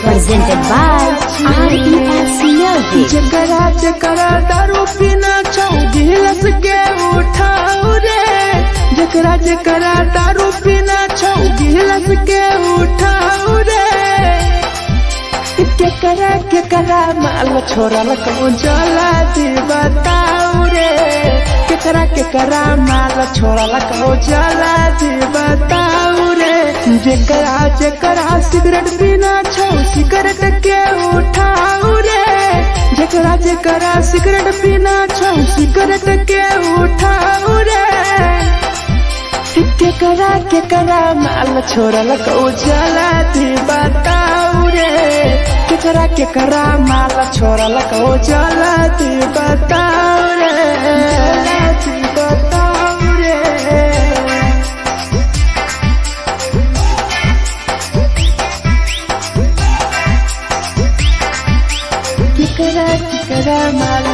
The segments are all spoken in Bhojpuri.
Presented by Ashish Yadav. जकरा जकरा दारू पीना छौ गिलास के उठाओ रे, जकरा जकरा दारू पीना छौ गिलास के उठाओ रे। केकरा केकरा माल छोड़ल को जला दी बताओ रे, केकरा केकरा माल छोड़ल को जला दी बताओ रे। जकरा जकरा सिगरेट पीना छौ सिगरेट के उठाओ रे, जकरा जकरा सिगरेट पीना छौ सिगरेट के उठाओ रे। केकरा केकरा माल छोड़ल को जला दी बताओ रे, केकरा केकरा माल छोड़ल को जला दी बताओ रे, जला दी बताओ रे। केकरा केकरा माल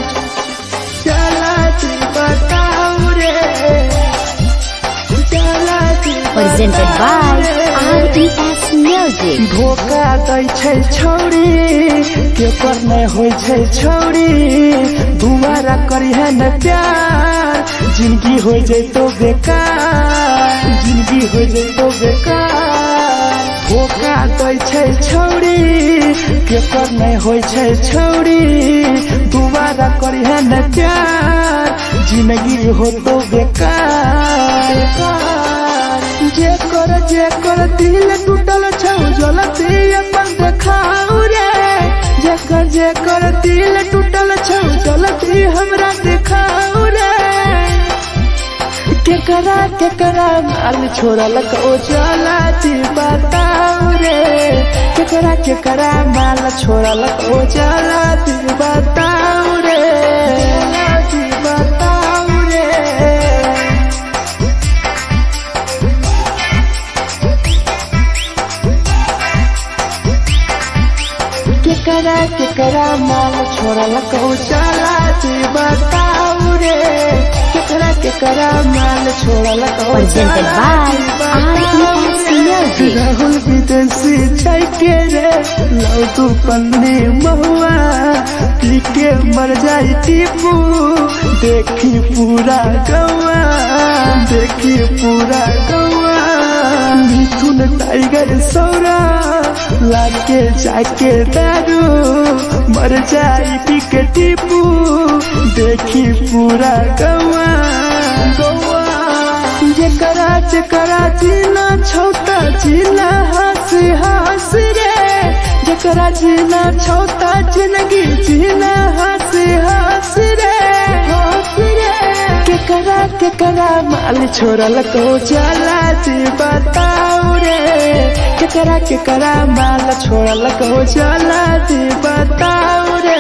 जला दी बताओ रे, जला दी Presented by RDS Music. धोखा दै छै छौरी केकर नै होइ छै छौरी, दुबारा करिहे न प्यार जिंदगी हो जैतो बेकार, जिंदगी हो जैतो बेकार। धोखा दै छै छौरी केकर नै होइ छै छौरी, दुबारा करिहे न प्यार जिंदगी होतो बेकार। जेकर दिल टूटल छौ जलती अपन देखाओ रे, जेकर दिल टूटल छौ जलती हमरा देखाओ रे। केकरा केकरा माल छोड़ल को जला दी बताओ रे, केकरा केकरा माल छोड़ल को जला दी बताओ रे, जला दी बताओ रे। केकरा केकरा माल छोड़ल को जला दी बताओ रे, केकरा केकरा माल छोड़ल को Presented by RDS Music. Rahul विदेशी छै के रे लौ तू पन्नी महुआ, पी के मर जाई टीपू देखी पूरा गौआ, देखी पूरा गौआ। मिथुन टाइगर सौरा लाके जाके दारू मर जाई पी के टीपू देखी पूरा गौआ, गौआ। जकरा जकरा जीना छौता जीना हंस हंस रे, जकरा जीना छौता जिंदगी जीना हंस हंस रे, हंस रे। केकरा केकरा माल छोड़ल को जला दी बताओ रे, केकरा केकरा माल छोड़ल को जला दी बताओ रे।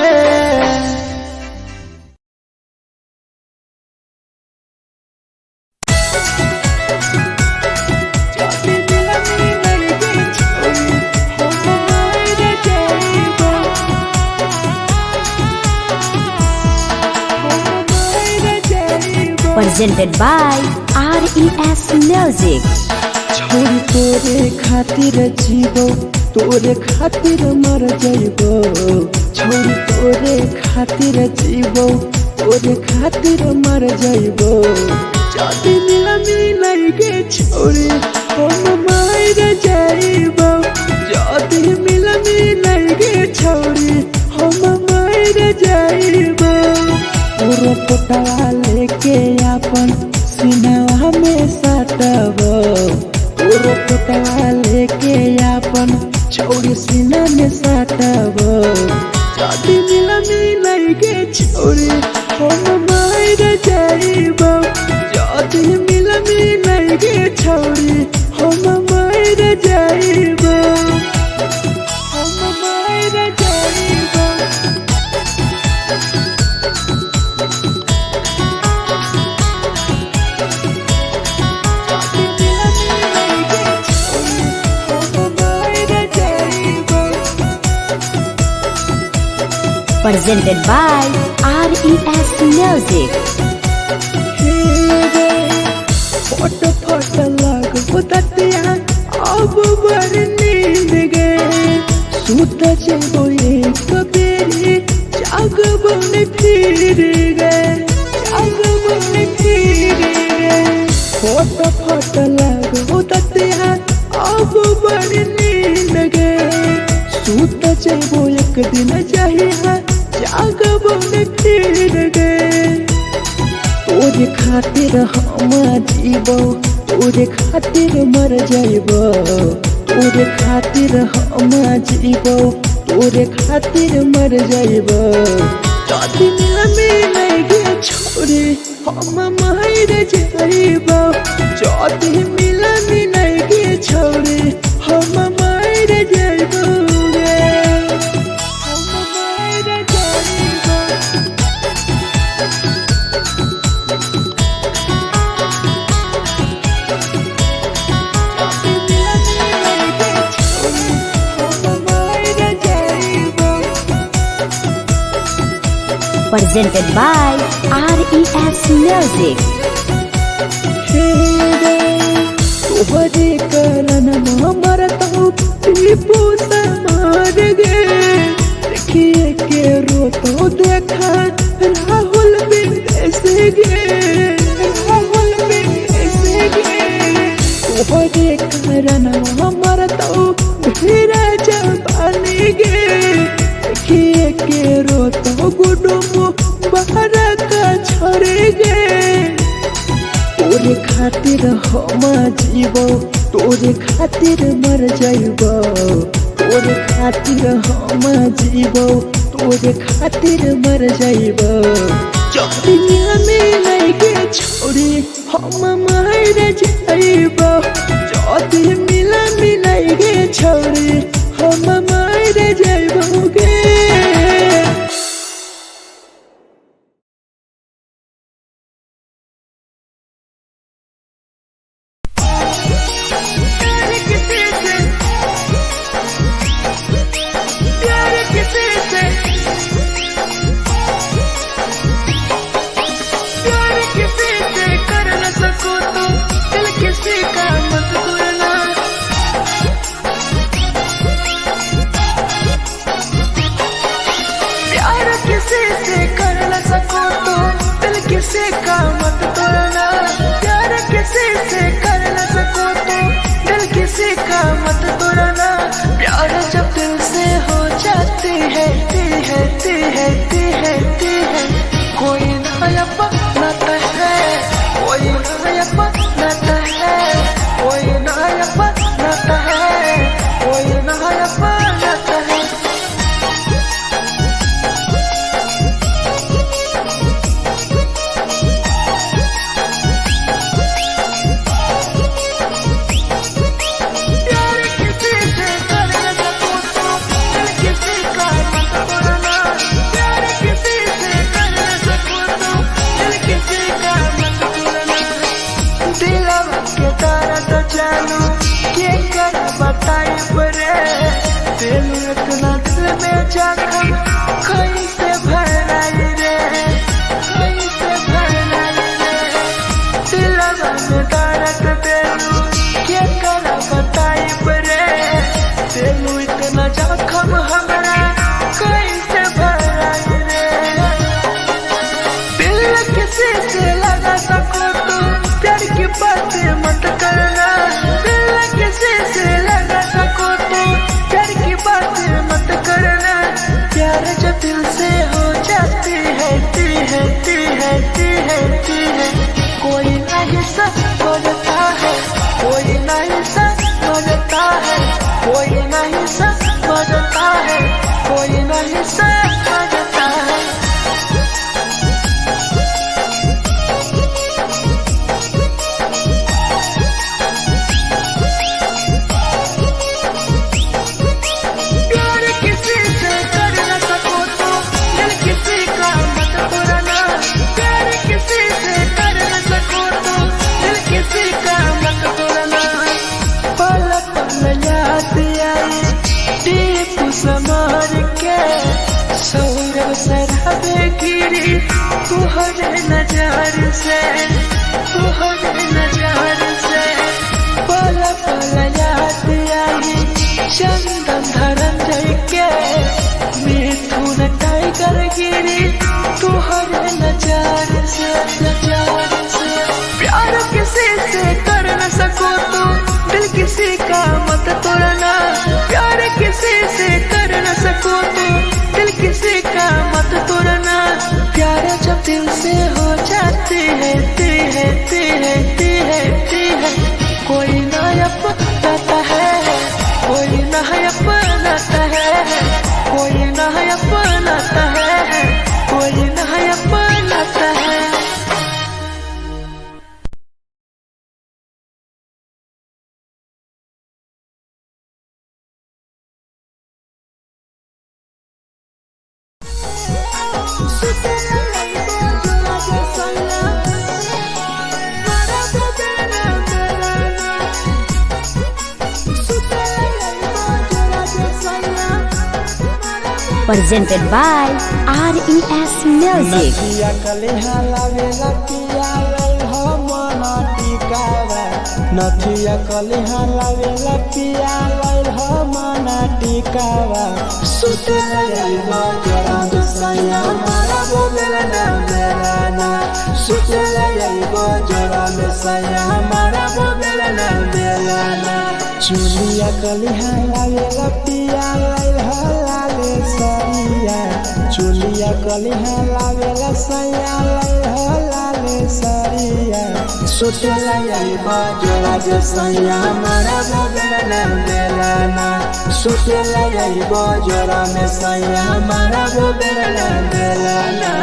Presented by RDS Music. छोरी तोरे खातिर जीवो तोरे खातिर मर जाइबो, छोरी तोरे खातिर जीवो तोरे खातिर मर जाइबो। जदी मिलई गे छोरी हम मर जाइबो, जदी मिलई गे छोरी हम मर जाइबो। पूरा पोटवा लेके अपन सीनावा में सटबो, पूरा पोटवा लेके अपन छोरी सीना में सटबो। जदी मिलई गे छोरी हम मर जाइबो, जदी मिलई गे छोरी हम मर जाइबो, हम मर जाइबो। presented by RES Music. फट फट लगो ततिया अब बर नींद गए सुत जेबो एक बेरी जागबो ने फिर गए फट फट लगो ततिया अब बर नींद गए सुत जेबो एक दिन चाहिए जागबो ने फिर गए तोरे खातिर हम जीबो तोरे खातिर मर जाइबो तोरे खातिर हम जीबो तोरे खातिर मर जाइबो जदी मिले गे छोरे हम मर जाइबो जदी मिले गे छोरे हम मर जाइबो Presented by RES Music. तोहरे कारण मरता हूँ टीपू समार गे देखिए के रोतो देखा राहुल विदेश गे तोहरे कारण मरता हूँ भीरा जवानी गे देखिए के रोतो गुडुमो बाहर का छोड़े गे तोरे खातिर हम जीबो तोरे खातिर मर जाइबो तोरे खातिर हम जीबो तोरे खातिर मर जाइबो दुनिया में लगे छोड़ी हम मर जाइबो जदी मिला गे छोड़ी हम मर जाइबो गे किसी का मत तोड़ना प्यार किसी से कर न सको तो दिल किसी का मत तोड़ना प्यार जब दिल से हो जाती है कोई नया पनाता है कोई नया पनाता है कोई नया पनाता है कोई नया पनाता है बताई परे दिल इतना दिल में जखम कहीं से भराई रे दिल में दर्द दिलू क्या करा बताई परे दिल इतना जखम हमारा कहीं से भराई रे दिल किसी से लगा सको तो प्यार की बातें मत करना किसी से लगा सको तो प्यार की बातें मत करना अबे गिरी तुहरे नजर से, तुहरे नजर से। पल पल याद आई चंदन धरंजय के, मिथुन टाइगर गिरी तुहरे नजर से, नजर से। प्यार किसी से कर न सको तो दिल किसी का मत तोड़ना, प्यार किसी से कर न सको तो दिल किसी का मत तोड़ना। प्यार जब दिल से हो जाती है, ती है, ती है, ती है, ती है। कोई ना अपनाता है, कोई ना अपनाता है, कोई ना अपनाता है, कोई ना अपनाता है। Presented by RES Music. नथिया कलिहा लावेला पिया लई हो मना टिकावा, नथिया कलिहा लावेला पिया लई हो मना टिकावा। सुतला जाइबो जरा दुसैया मारा बोलेला ना बेलाना, सुतला जाइबो जरा दुसैया मारा बोलेला ना बेलाना। चुलिया कलिहा लावेला पिया लई हो लाले सरिया, चुलिया कलिहा लावेला सैया लई हो लाले सरिया। सुतला जाइबो जरा दुसैया मारा बोलेला ना बेलाना, सुतला जाइबो जरा में सैया मारा बोलेला ना बेलाना।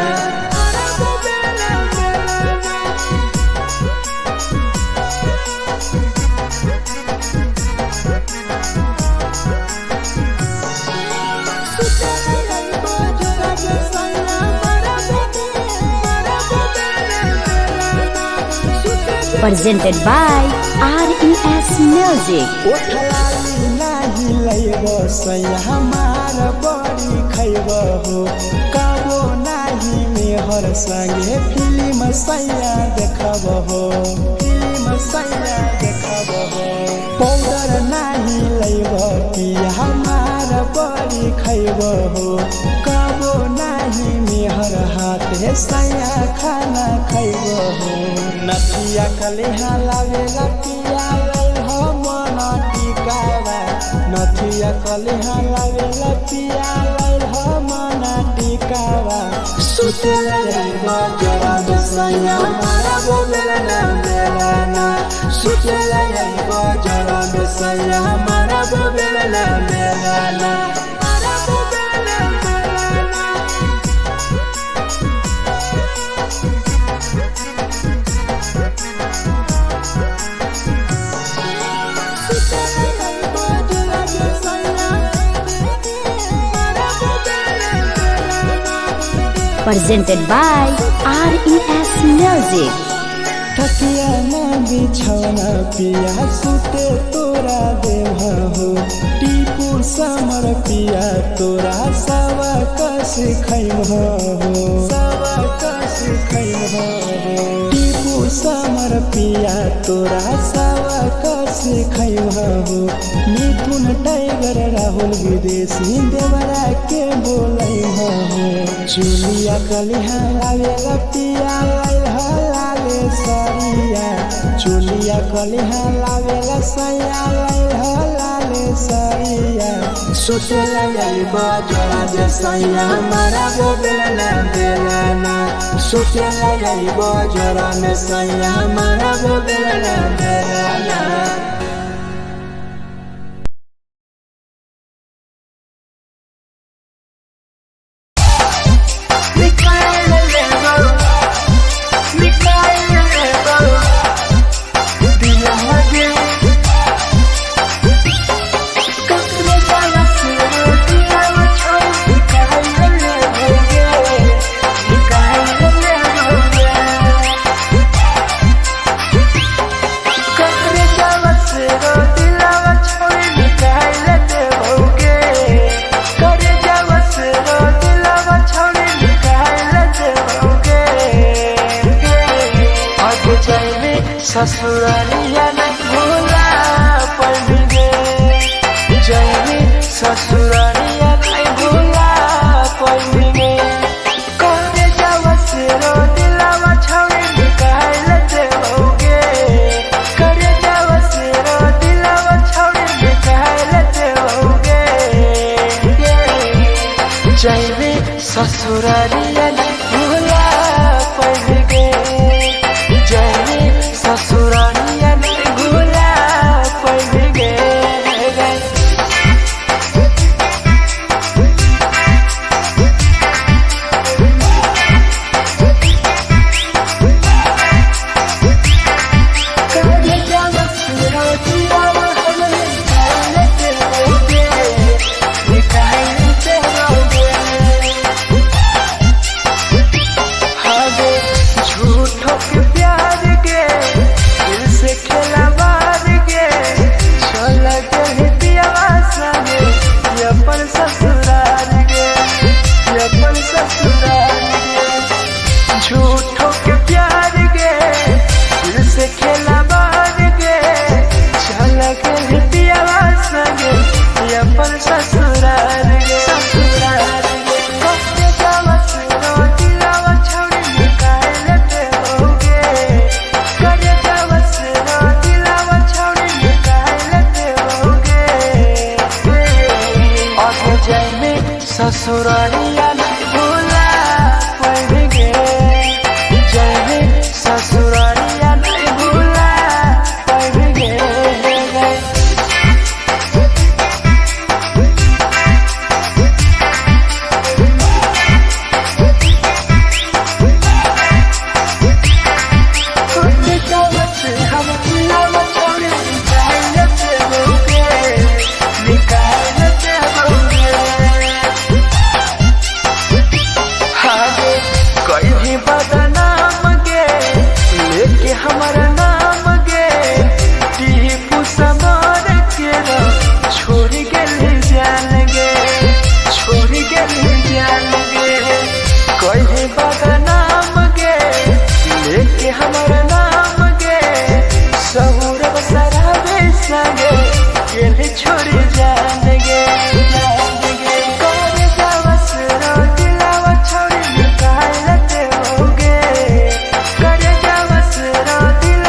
Presented by RES Music. ओठलाली नाही लइबो सैया हमार बड़ी खइबो हो, कबो नाही मेहर संगे फिल्म सैया देखबो हो, फिल्म सैया देखबो हो। पाउडर नाही लइबो पिया हमार बड़ी खइबो हो, कबो नाही मेहर हाथे सैया खाना खइबो हो। नथिया कलिहा लावेला पिया लई हो मना टिकावा, नथिया कलिहा लावेला पिया लई हो मना टिकावा। सुतला जाइबो जरा दुसैया मारा बोलेला ना बेलाना, सुतला जाइबो जरा दुसैया मारा बोलेला ना बेलाना। Presented by RES Music. थकिया ना बिछौना पिया सुते तोरा देवा हो, टीपू समर पिया तोरा सवा कस खैबो हो, सवा कस खैबो हो। टीपू समर पिया तोरा सवा कस खैबो हो। मिथुन टाइगर राहुल विदेशी देवरा के बोलैबो हो। चुलिया कलिहा लावेला पिया लई हो लाले सरिया, चुलिया कलिहा लावेला सैया लई हो लाले सरिया। सुतला जाइबो जरा दुसैया मारा बोलेला ना बेलाना, सुतला जाइबो जरा में सैया मारा बोलेला ना बेलाना। जाइबे ससुरालिया नहीं भूला पड़गे जाइबे ससुरालिया नहीं भूला पड़गे करे जावा से रो दिलावा छावे निकाल देओगे करे जावा से रो दिलावा छावे निकाल देओगे जाइबे ससुरालिया नहीं भूला पड़गे ससुरालिया नहीं भूला पड़गे झूठों के प्यार गे दिल से खेला बार गे चल के दियावा संगे अपन ससुराल गे ससुराल गे कब जावा सुनो दिलावा छौड़ी निकाल देओगे करे जावा सुनो दिलावा छौड़ी निकाल देओगे आगे जाइबे ससुरालिया नहीं भूला पड़गे ससुरालिया नहीं भूला पड़गे हम दिलावा छोड़े निकाल देओगे निकाल देओगे आगे कोई भी बदनाम गे लेके हमारा नाम गे टीपू समर के छोड़ गेली जान गे छोड़ गेली जान गे कोई भी बदनाम गे लेके हमारा नाम गे सौरभ सराबे संगे गेली छोड़ जान गे करे जावा सुनो दिलावा छोड़ी निकाल देओगे करे जावा सुनो दिलावा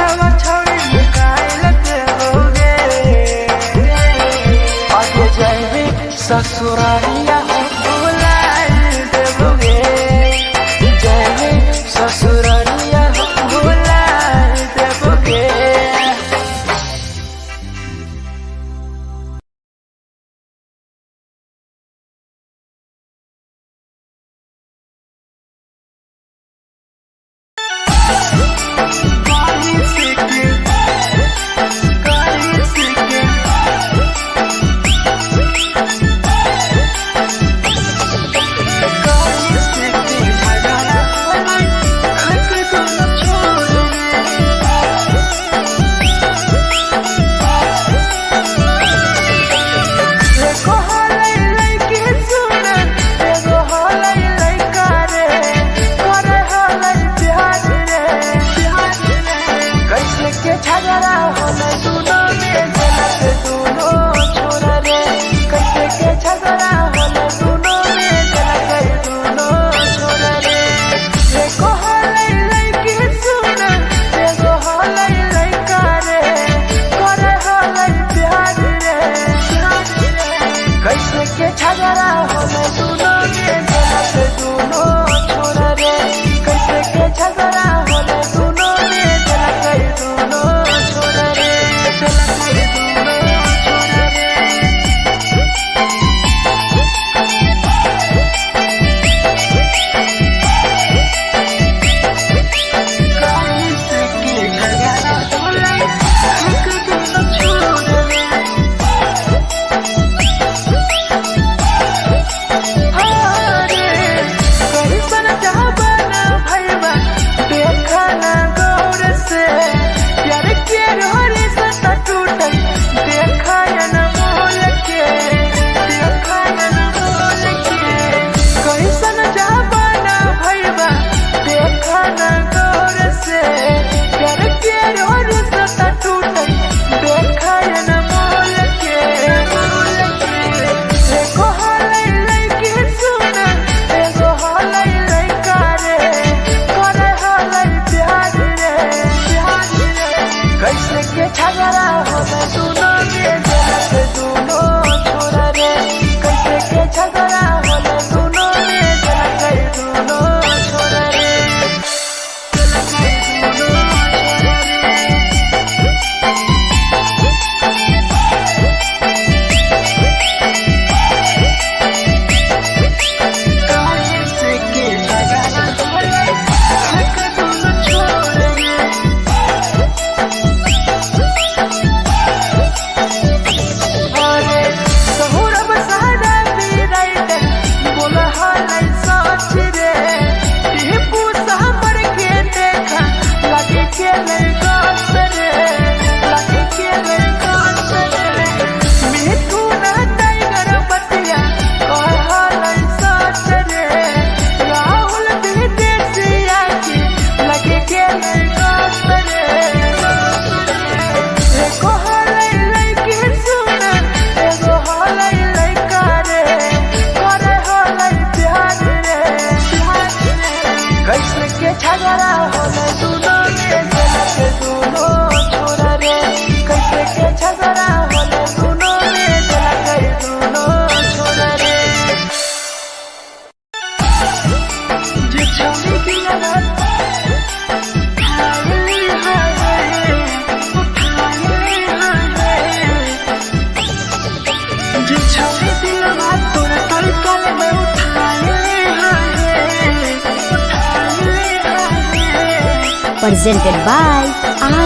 presented by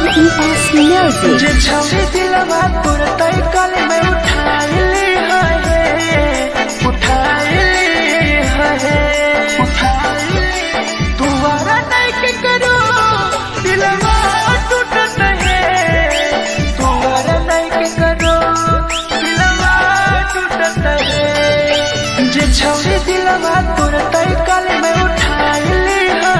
RES Music. जे छवि दिलवा तोर तय कल में उठाइली है दुबारा नहीं के करो दिलवा टूटत है दुबारा नहीं के करो दिलवा टूटत है जे छवि दिलवा तोर तय कल में उठाइली है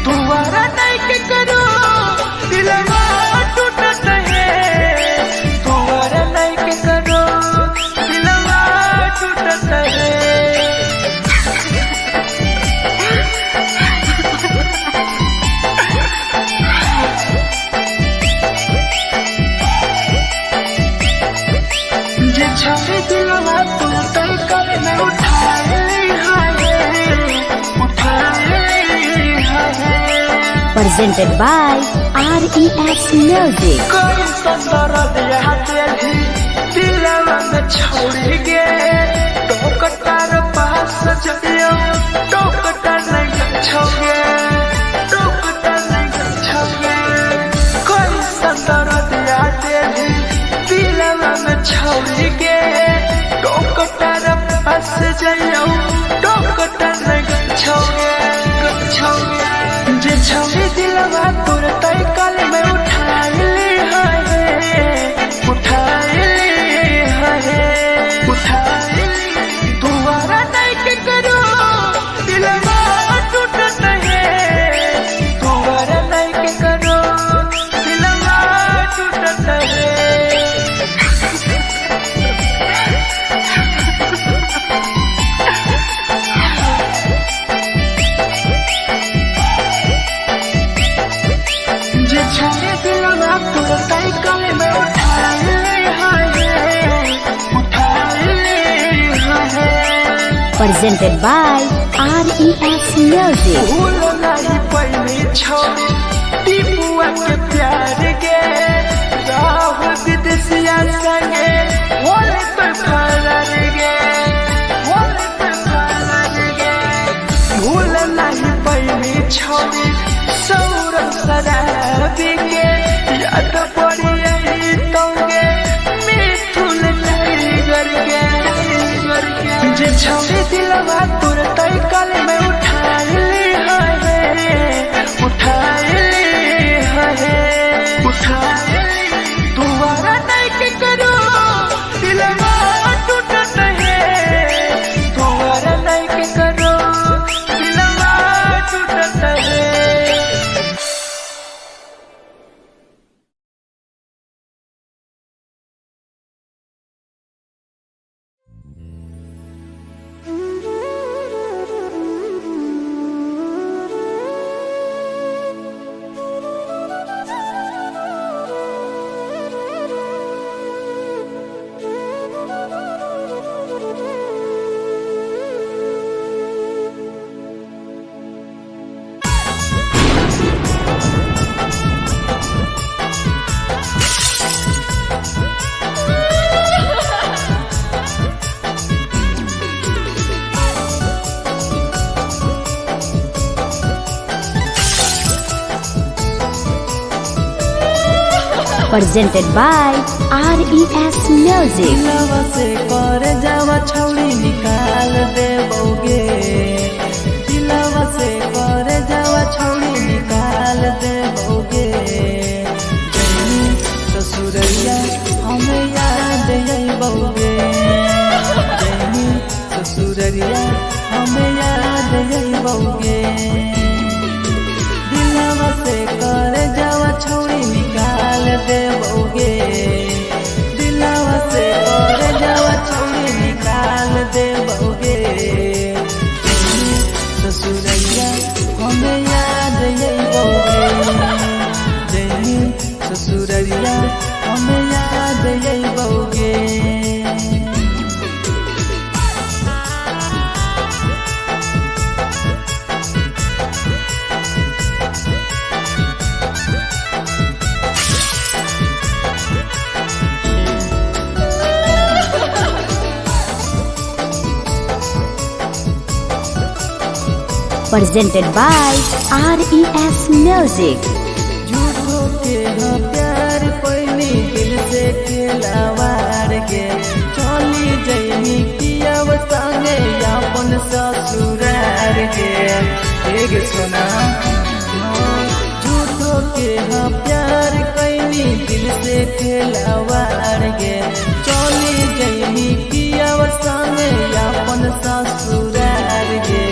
दुबारा नहीं के करो दिलवा टूटत है दुबारा नहीं के करो दिलवा टूटत है जे छवि दिलवा तोर तय कल में Presented by RES Music. कोई संदर दिया तेरी दिलवा में छोड़ गे टोकटार पास जइयो टोकटार नहीं छोगे टोकटार नहीं छोगे कोई संदर दिया तेरी दिलवा में छोड़ गे टोकटार पास जइयो टोकटार नहीं छोगे जे छवि दिलवा तोर तय कल में उठाइली है दुबारा नहीं के करो दिलवा टूटत है दुबारा नहीं के करो दिलवा टूटत है छवि दिलवा तोर तय कल में उठाइली है Presented by RES Music. भूल नहीं पहली छोड़ी टीपुआ के प्यार गे राह विदेशिया संगे बोले तो फरार गे भूल नहीं पहली छोड़ी सौरभ शराबी के याद पड़ी यही तोगे मिथुन टाइगर के जे छवि दिलवा तोर तय कल में उठाइली है दुबारा नहीं के करो दिलवा टूटत है दुबारा नहीं के करो दिलवा टूटत है Presented by RES Music. दिलवा से कर जावा छौड़ी निकाल देबोगे दिलवा से कर जावा छौड़ी निकाल देबोगे जैनी ससुरैया हमें याद अइबोगे जैनी ससुरैया हमें याद अइबोगे दिलवा से कर जावा छौड़ी निकाल देबोगे दिलवा से कर जावा छौड़ी निकाल देबोगे ससुरैया हमें याद अइबोगे जैनी ससुरैया हमें याद अइबोगे presented by RES Music. झूठो के हाँ प्यार पैनी दिल से खिलावार के चली जैनी किया संगे अपन ससुरार के एक सुना झूठो के हाँ प्यार कैनी दिल से खिलावार के चली जैनी किया संगे अपन ससुरार के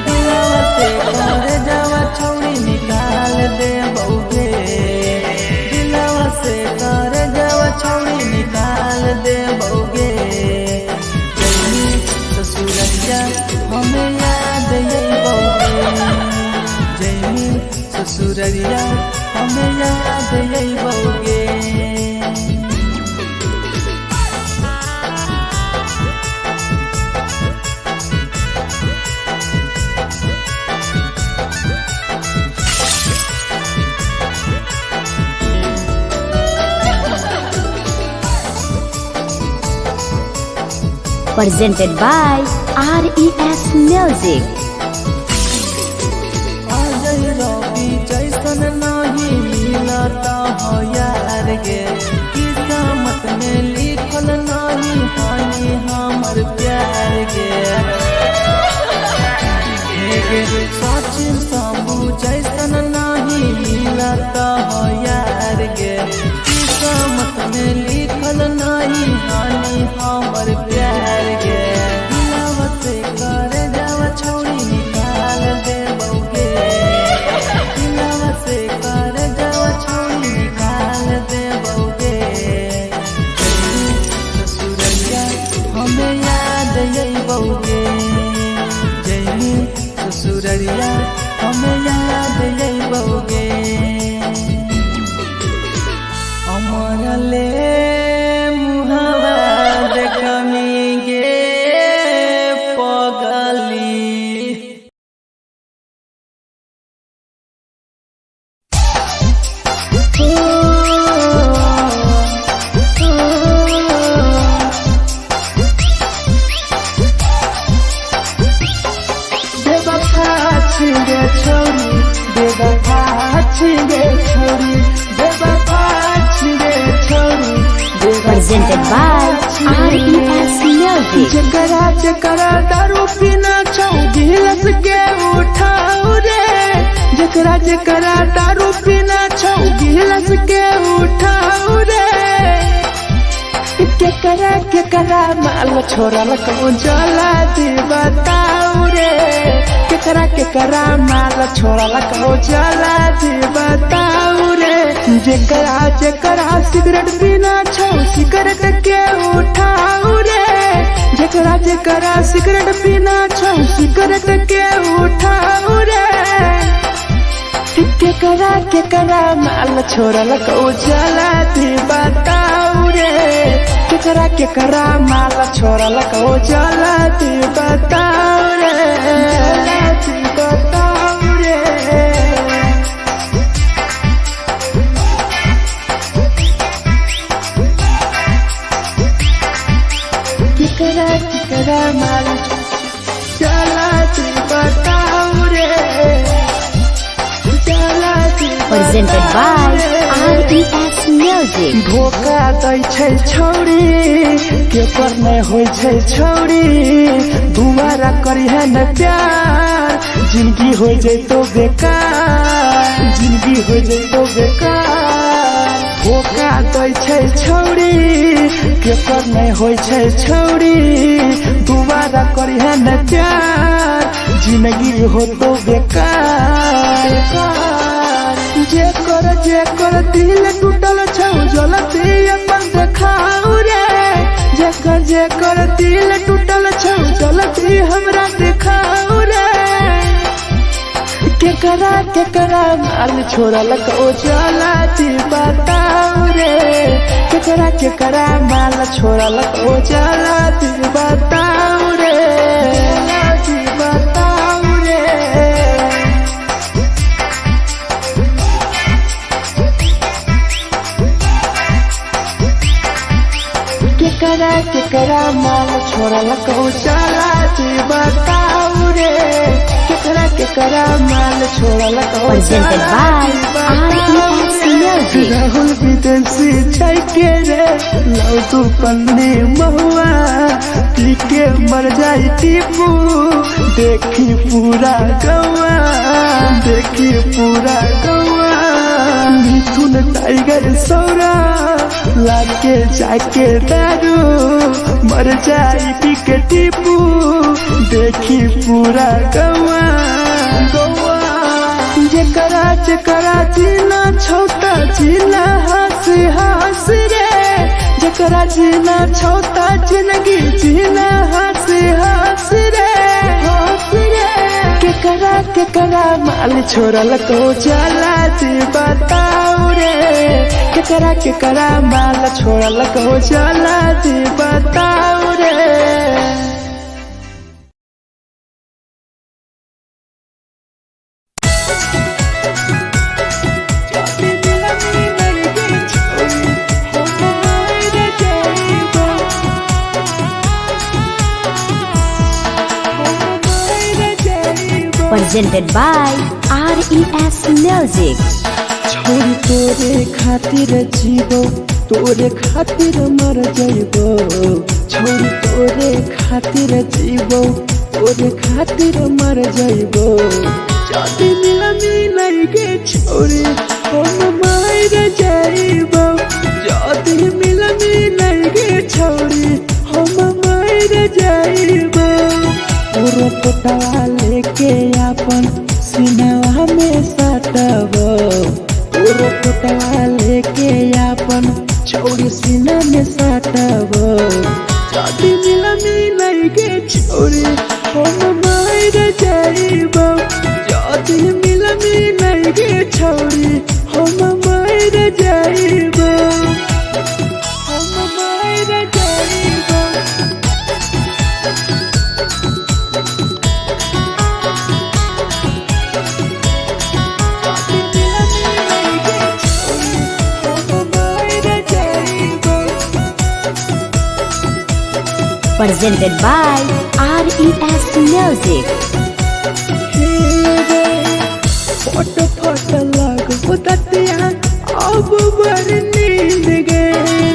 दिलवा से कर जावा छौड़ी निकाल दे बउगे दिलवा से कर जावा छौड़ी निकाल दे बउगे जैनी ससुरैया हमें याद यही बउगे जैनी ससुरैया हमें याद यही बउगे Presented by RES Music. रवि जैसन नहीं मिलता हो यार गे किस्मत में लिखल नहीं हानि हमर प्यार गे सचिन शंभू जैसन नहीं मिलता हो यार गे किस्मत में लिखल नहीं हानि हमर प्यार गे दिलवा से कर जावा छौड़ी निकाल दे बउगे दिलवा से कर जावा छौड़ी निकाल दे बउगे ससुरैया हमें याद यही बउगे जैनी ससुरैया हमें याद यही बउगे अमर ले मुहावा देखमी गे पगली बेवफा छिगे छोरी बेवफा छिगे छोरी बेवफा छिगे छोरी Presented by RES Music. जकरा जकरा दारू पीना छौ गिलास के उठाओ रे जकरा जकरा दारू पीना छौ गिलास के उठाओ रे केकरा माल छोड़ल कहूँ जला दी बताओ रे केकरा माल छोड़ल कहूँ जला दी बताओ रे जकरा जकरा सिगरेट पीना छौ सिगरेट के उठाओ रे जकरा जकरा सिगरेट पीना छौ सिगरेट के उठाओ रे केकरा माल छोड़ल कहूँ जला दी बताओ रे केकरा माल छोड़ल कहूँ जला दी बताओ रे जला दी बताओ रे केकरा माल जला दी बताओ रे जला दी Presented by RES Music. धोखा दै छै छौड़ी केकर नहीं होइ छै छौड़ी दुबारा करिहे न प्यार जिंदगी हो जैतो बेकार जिंदगी हो जैतो बेकार धोखा दै छै छौड़ी केकर नहीं होइ छै छौड़ी दुबारा करिहे न प्यार जिंदगी हो तो बेकार जेकर दिल टूटल छौ जलती अपन देखाओ रे जेकर दिल टूटल छौ जलती हमरा देखाओ रे केकरा माल छोड़ल कहूँ जला दी बताओ रे केकरा माल छोड़ल कहूँ जला दी बताओ रे जला दी बताओ रे केकरा माल छोड़ल कहूँ चला दी बताऊ रे केकरा केकरा माल छोड़ल को Presented by RES Music. Rahul विदेशी छैके रे लौटू पन्नी महुआ पी के मर जाई टीपू देखी पूरा गौआ देखी पूरा गौआ मिथुन टाइगर सौरा लाके जाके दारू मर जाई पी के टीपू देखी पूरा गौआ गौआ जेकरा जेकरा जीना छोटा जीना हंस हंस रे जेकरा जीना छोटा जिंदगी जीना हंस हंस रे हंस रे केकरा केकरा माल छोड़ल को जला दी बताओ रे केकरा केकरा माल छोड़ल को जला दी बताओ रे। Presented by RES Music. छोरी तोरे खातिर जीवो तोरे खातिर मर जाइबो छोरी तोरे खातिर जीवो तोरे खातिर मर जाइबो जाति मिलनी नहीं गे छोरी हम मार जाइबो जाति मिलनी नहीं गे छोरी हम मार जाइबो पूरा पटवा लेके अपन सिनवा में सटबो पूरा पटवा लेके अपन छोरी सीना में सटबो जाति मिलनी नहीं गे छोरी हम मार जाइबो जाति मिलनी नहीं गे छोरी हम मार जाइबो हम मार जाइबो। Presented by RES Music. Photo photo लगो ततिया अब बर नींद गए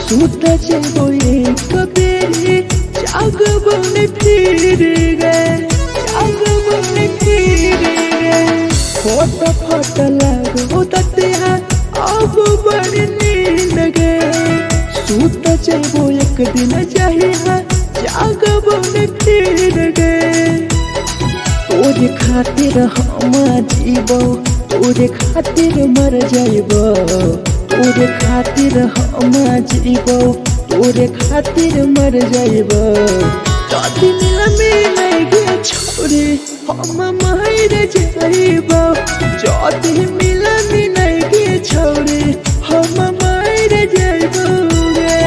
सूत जेबो एक बेरी जागबो ने फिर गए जागबो ने फिर गए फोटो फोटो लगो ततिया अब बर नींद गए सूत जेबो एक दिन चाहिए जागबो ने फिर गए तोरे खातिर हम जीवो तोरे खातिर मर जाइबो तोरे खातिर हम जीवो तोरे खातिर मर जाइबो जाति मिलनी नहीं गे छोरी हम मार जाइबो जाति मिलनी नहीं गे छोरी हम मार जाइबो गे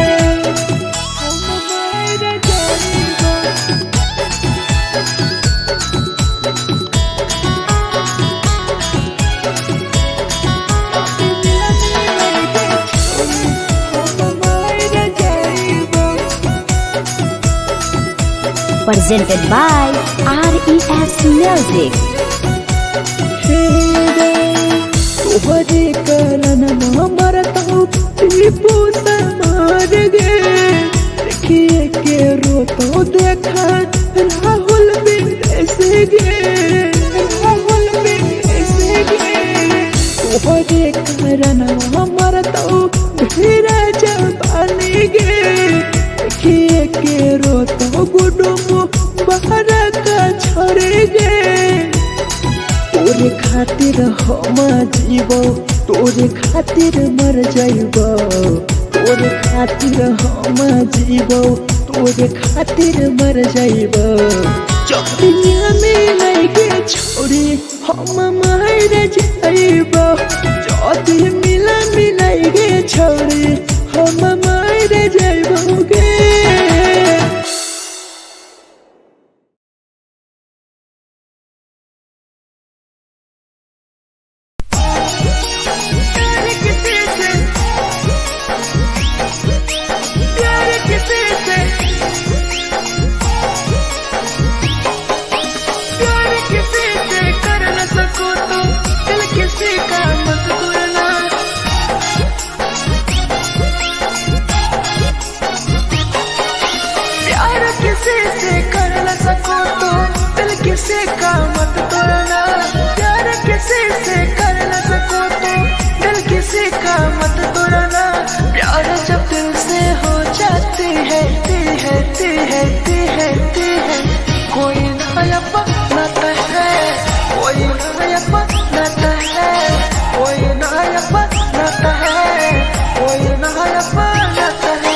हम मार जाइबो। Presented by RES Music. तोहरे करन मरता टीपू समार गे देखिए के रोतो देखा राहुल विदेश गे राहुल विदेश गे तोहरे करन मरता ढेरा जवानी गे देखिए के रोतो गुडुमो बाहर का छोड़े गे तोरे खातिर हम जीवो तोरे खातिर मर जाइबो तोरे खातिर हम जीवो तोरे खातिर मर जाइबो जाति मिलनी नहीं गे छोरी हम मार जाइबो जाति मिलनी नहीं गे छोरी हम मार जाइबो गे। ती है कोई नया बनाता है कोई नया बनाता है कोई नया बनाता है कोई नया बनाता है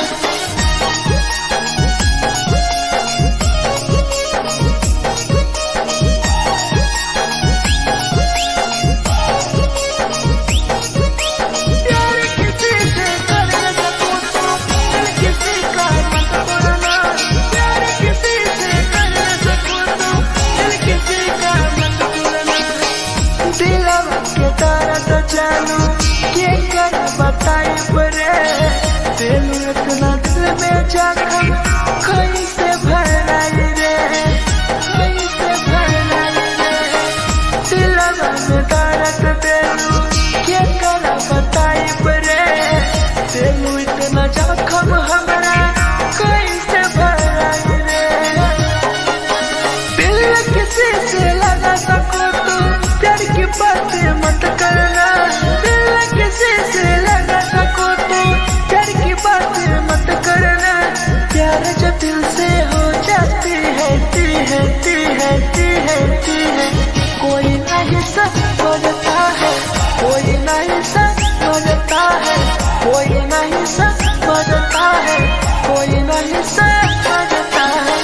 जानू के कर बताई परे तेलू इतना दिल में जखम कैसे भराई रे कैसे भराई रे दिलवा में दर्द तेलू के कर बताई परे तेलू इतना जखम हमरा कैसे भराई रे दिल किसी से लगा सको तो प्यार की बातें मत करना किसी से लगा सको तो प्यार की बातें मत करना प्यार जब दिल से हो जाती है कोई नहीं समझता है कोई नहीं समझता है कोई नहीं समझता है कोई नहीं समझता है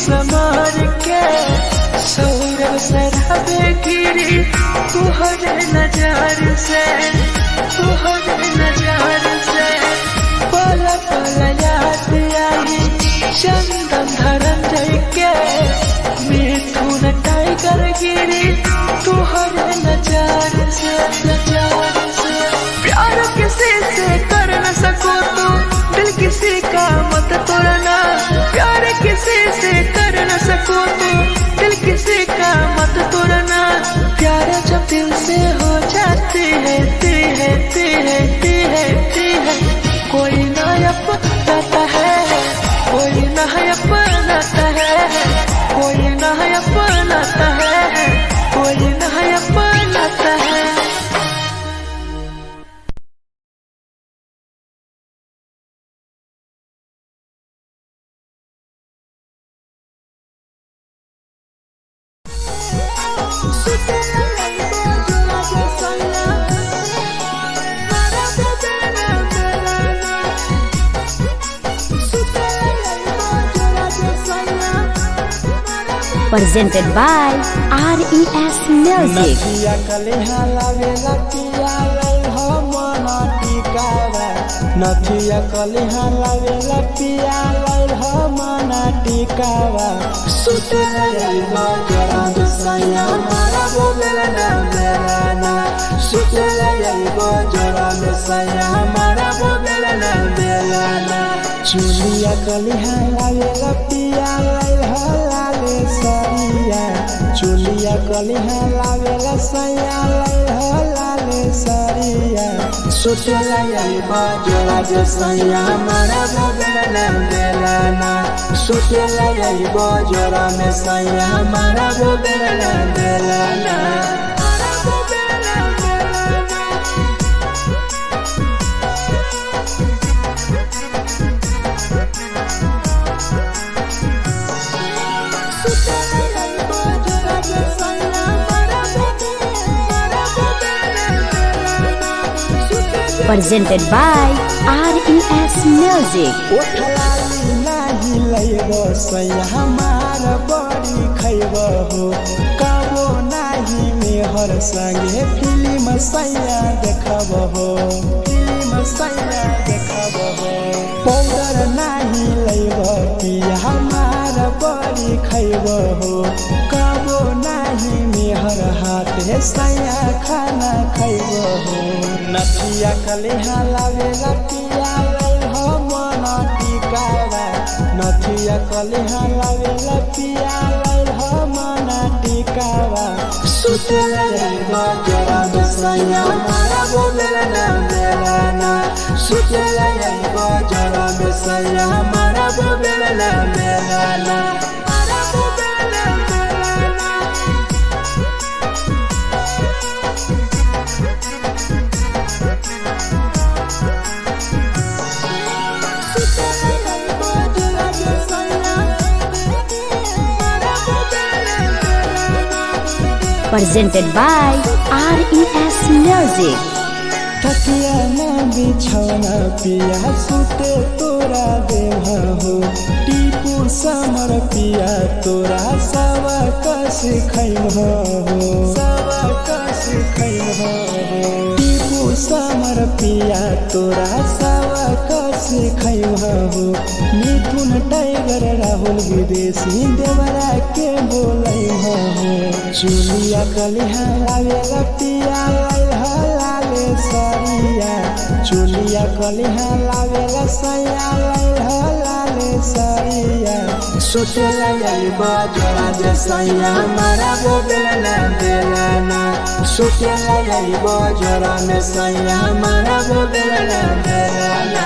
समार के सौरभ शराबे गिरी तुहरे नजार से पल पल याद आई चंदन धरम के मिथुन टाइगर गिरी तुहरे नजार से प्यार किसी से कर न सको तो दिल किसी का मत तोड़ना प्यार किसी से कर न सको तो दिल किसी का मत तोड़ना प्यार जब दिल से हो जाती है कोई नया बनाता है कोई नया बनाता है कोई नया बनाता है कोई नया बनाता है Presented by RES Music. नथिया कलिहा लावेला पिया लई हो मन टिकावा नथिया कलिहा लावेला पिया लई हो मन टिकावा सुते लई गोरा सैया मारा बोलेला ना मेरा सुते लई गोरा सैया मारा बोलेला ना मेरा चुलिया कलिहा लावेला पिया लई हो लाले सरिया चुलिया कलिहा लावेला सैया लई हो लाले सरिया सुतेला यही बाजोला जे सैया मारा बोलेला ना सुतेला यही बाजोला में सैया मारा बोलेला ना Presented by RES Music. ओठलाली नाही लइबो सैया हमार बड़ी खइबो हो कबो नाही मेहर संगे फिल्म सैया देखबो हो पाउडर नाही लइबो पिया हमार बड़ी खइबो हो कबो नाही मेहर हाथे सैया खाना खइबो हो नथिया कलिहा लावेला पिया लई हो मन टिकावा नथिया कलिहा लावेला पिया लई कावा सुतेला जाइबा जरा बेसैया मारा बोलेला मेलाना सुतेला जाइबा जरा बेसैया मारा बोलेला मेलाना मारा बोलेला Melana Presented by RES Music. तकिया ना बिछौना पिया सुते तोरा देवा हो टीपू समर पिया तोरा सवा कस खैम हो सवा कस खैम हो टीपू समर पिया तोरा सवा कस खैम हो मिथुन टाइगर राहुल विदेशी देवरा के बोलै हो चुलिया कलिहा लावेला पिया लाले सरिया चुलिया कलिहा लावेला सैया लाले सरिया सोचेला जाइबा जरा जे सैया मारा बोलेला बेलाना सोचेला जाइबा जरा में सैया मारा बोलेला बेलाना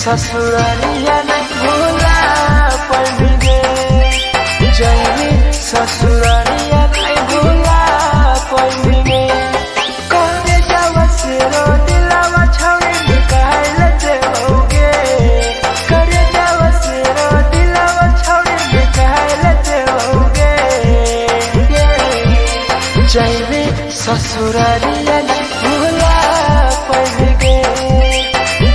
ससुरालिया नहीं भूला पड़ेंगे जैनी ससुरालिया नहीं भूला पड़ेंगे करे जावा से रो दिलावा छावे निकाल देओगे करे जावा से रो दिलावा छावे निकाल देओगे जैनी ससुरालिया नहीं भूला पड़ेंगे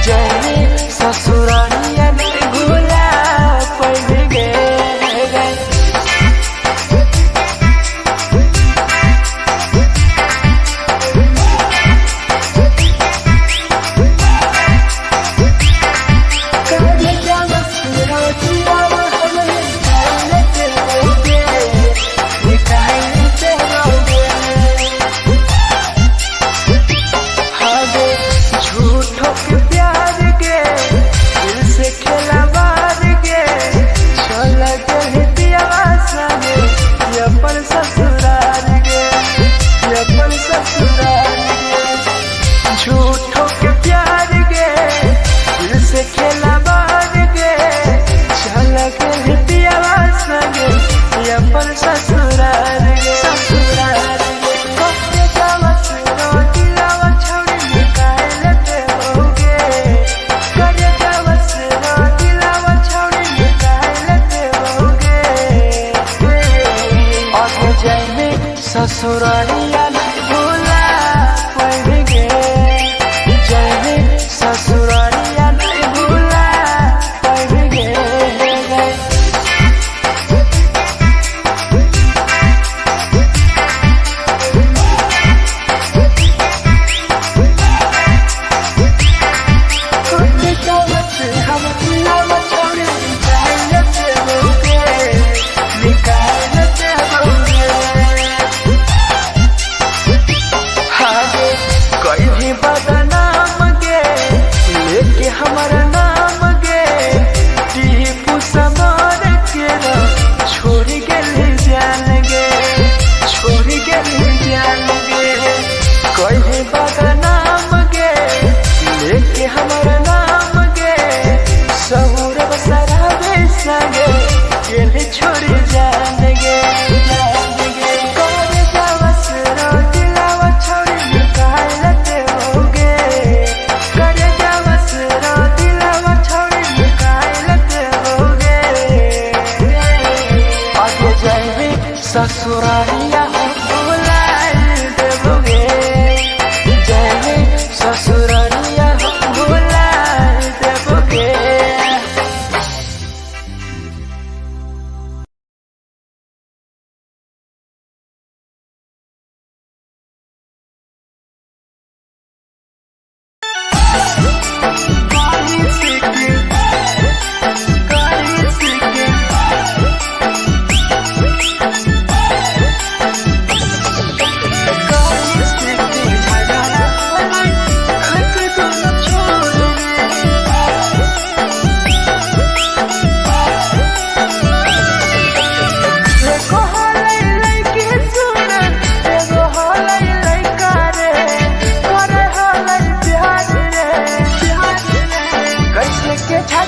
जैनी ससुरालिया नहीं भूला पड़ेंगे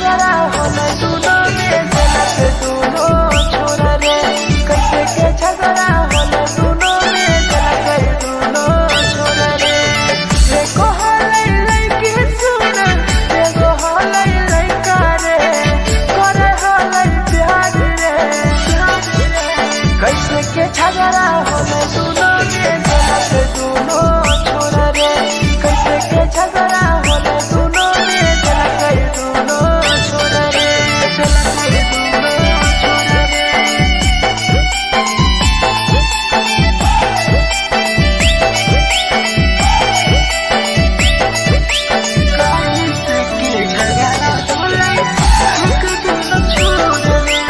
झगड़ा होला दोनों में जलत दोनों छोरा रे कैसे के झगड़ा होला दोनों में जलत दोनों छोरा रे देखो हलै लइकी सुन देखो हलै लइका रे करे हलै प्यार रे कैसे के झगड़ा होला दोनों में जलत दोनों छोरा रे कैसे के झगड़ा होला दोनों में जलत दोनों छोरा रे जलत दोनों छोरा रे कैसे के झगड़ा होला दोनों छोरा रे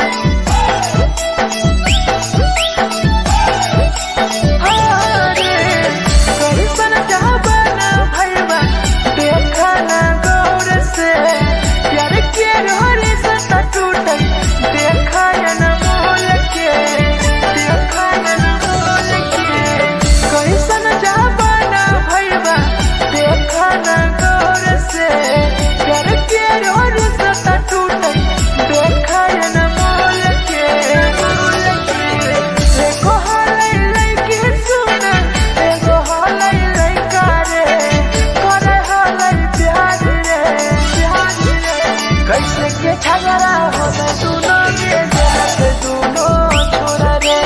झगड़ा होला दोनों में जलत दोनों छोरा रे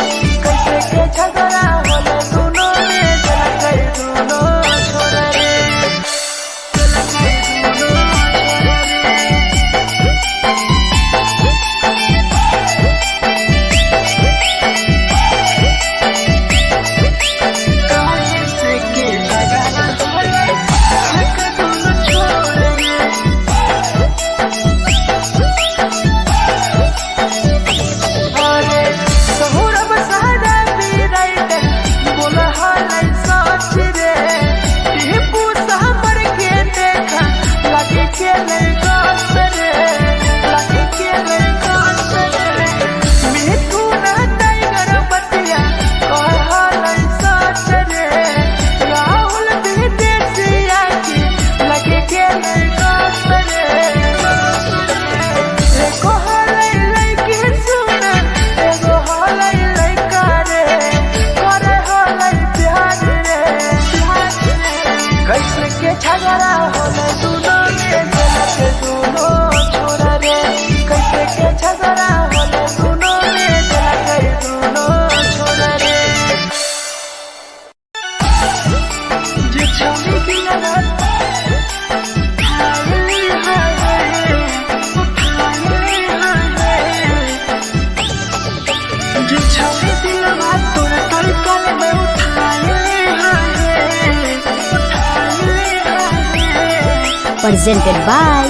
कैसे के झगड़ा होला दोनों में जलत दोनों छोरा रे जलत दोनों छोरा रे कैसे के झगड़ा होला दोनों छोरा रे कैसे के झगड़ा होला दोनों में जलत दोनों छोरा रे कैसे के झगड़ा होला दोनों में जलत दोनों छोरा रे जे छौरी दिया रात हाय हाय उठाए हाय जे छौरी दिया रात तोरा तड़कल में उठाए presented by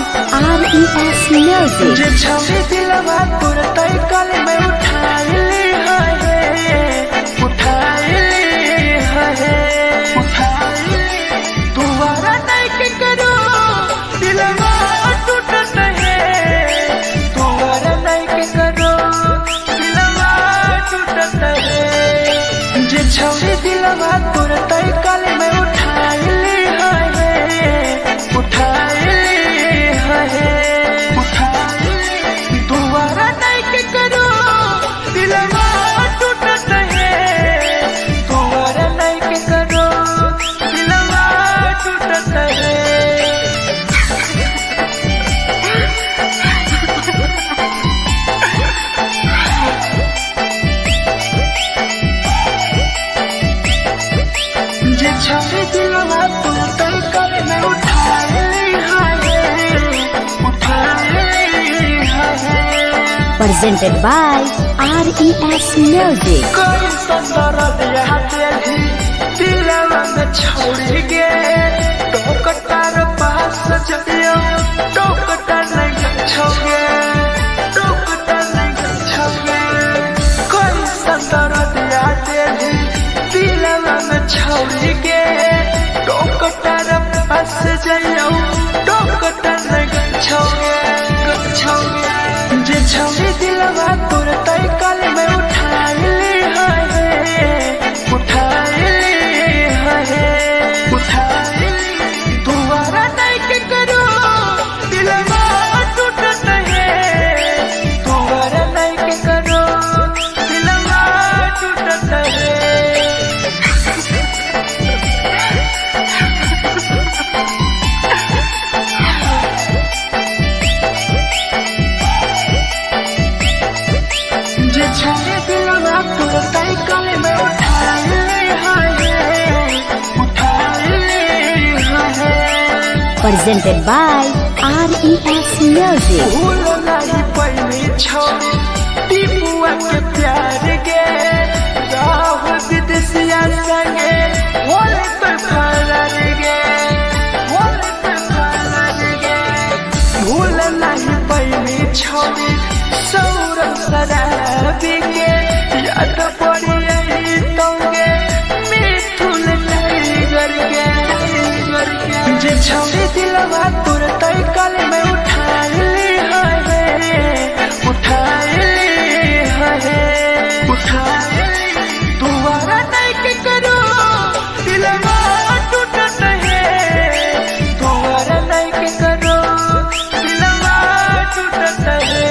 RES Music. जे छौरी दिलवा तोर तड़कल में उठाए तुम्हारा नहीं के करो दिलवा टूटत है तुम्हारा नहीं के करो दिलवा टूटत है जे छौरी दिलवा तोर तड़कल में उठाए दोबारा नहीं के करो दिलवा टूटत है दोबारा नहीं के करो दिलवा टूटत है जे छौरी दिलवा तोर तड़कल में उठाए Presented by RES Music. कोई संदर दिया तेरी दिलवा में छोड़ के टोकटार पास चलियो टोकटार नहीं छोगे टोकटार नहीं छोगे कोई संदर दिया तेरी दिलवा में छोड़ के टोकटार पास चलियो टोकटार नहीं छोगे जे छौरी दिलवा तोर तड़कल में उठाए दोबारा नहीं के करो दिलवा टूटत presented by RES Music. भूल नहीं पैनी छोड़ी टीपुआ के प्यार गे राह विदेशिया संगे होले तो फरार गे होले तो फरार गे भूल नहीं पैनी छोड़ी सौरभ शराबी के याद पड़ी यही तोगे मिठुन टाइगर के जे छोड़ी दिलवा तुरंत कल में उठा ली दोबारा नहीं के करो दिलवा टूटत है दोबारा नहीं के करो दिलवा टूटत है।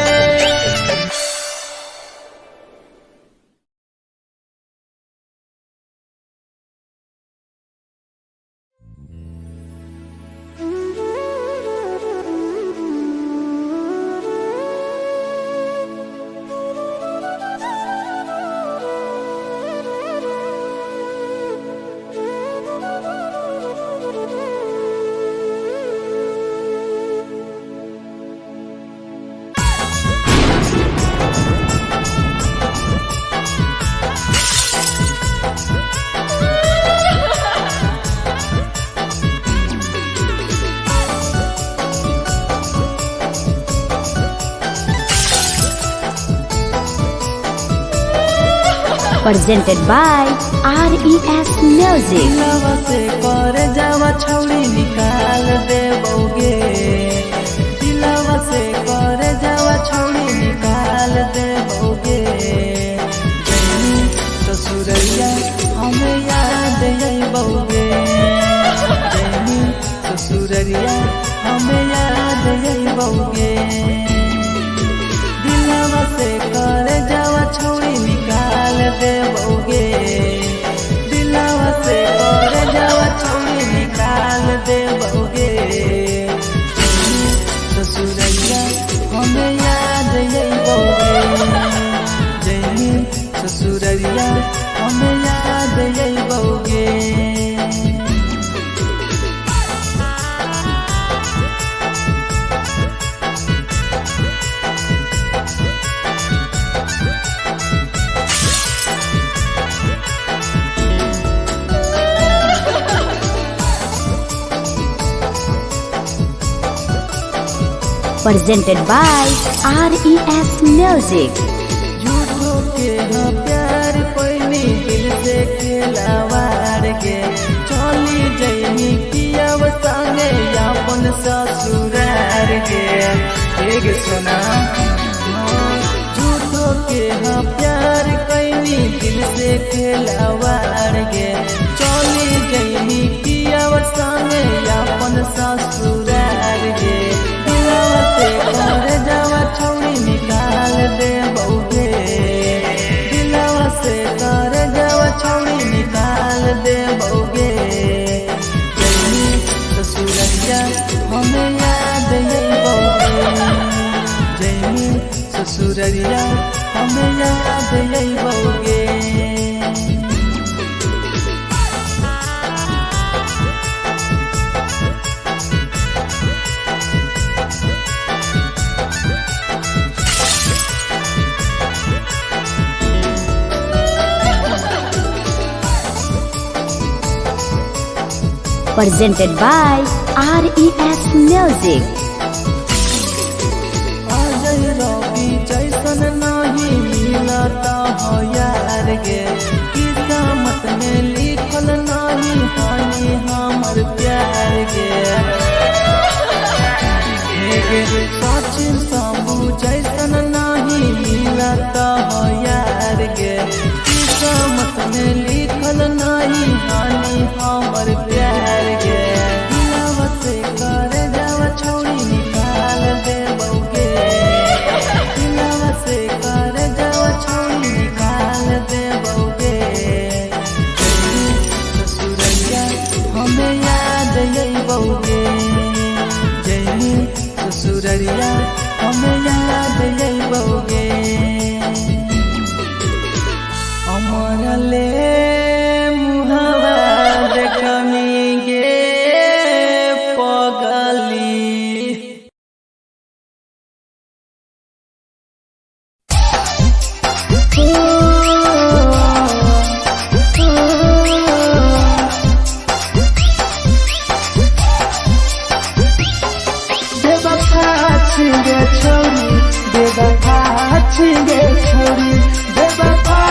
Presented by RES Music. दिलवा से कर जावा छौड़ी निकाल देबोगे दिलवा से कर जावा छौड़ी निकाल देबोगे जैनी ससुरैया हमें याद अइबोगे जैनी ससुरैया हमें याद अइबोगे दिलवा से कर जावा छौड़ी निकाल देबोगे दिलवा से कर जावा छौड़ी निकाल देबोगे ससुरैया हमें याद अइबोगे जैनी ससुरैया हमें याद अइबोगे। Presented by RES Music. झूठो के हाँ प्यार पैनी दिल से खिलावार के चली जैनी कियाव संगे अपन ससुरार के एक सुना झूठो के हाँ प्यार कैनी दिल से खिलावार के चली जैनी कियाव संगे अपन ससुरार के कर जावा छौड़ी निकाल देबोगे दिलवा से कर जावा छौड़ी निकाल देबोगे जैनी ससुरैया हमें याद अइबोगे जैनी ससुरैया हमें याद अइबोगे। Presented by RES Music. Ajay रवि जैसन नहीं मिलता हो यार गे किस्मत में लिखल नहीं हानि हमर प्यार गे सचिन शंभू जैसन नहीं मिलता हो यार गे किस्मत में लिखल नहीं हानि हमर प्यार गे दिलवा से कर जावा छौड़ी निकाल देबोगे दिलवा से कर जावा छौड़ी निकाल देबोगे ससुरैया हमें याद अइबोगे जैनी ससुरैया हमें याद अइबोगे अमर ले मुहावा देखनी गे पग छिगे छोरी बेवफा छिगे छोरी बेवफा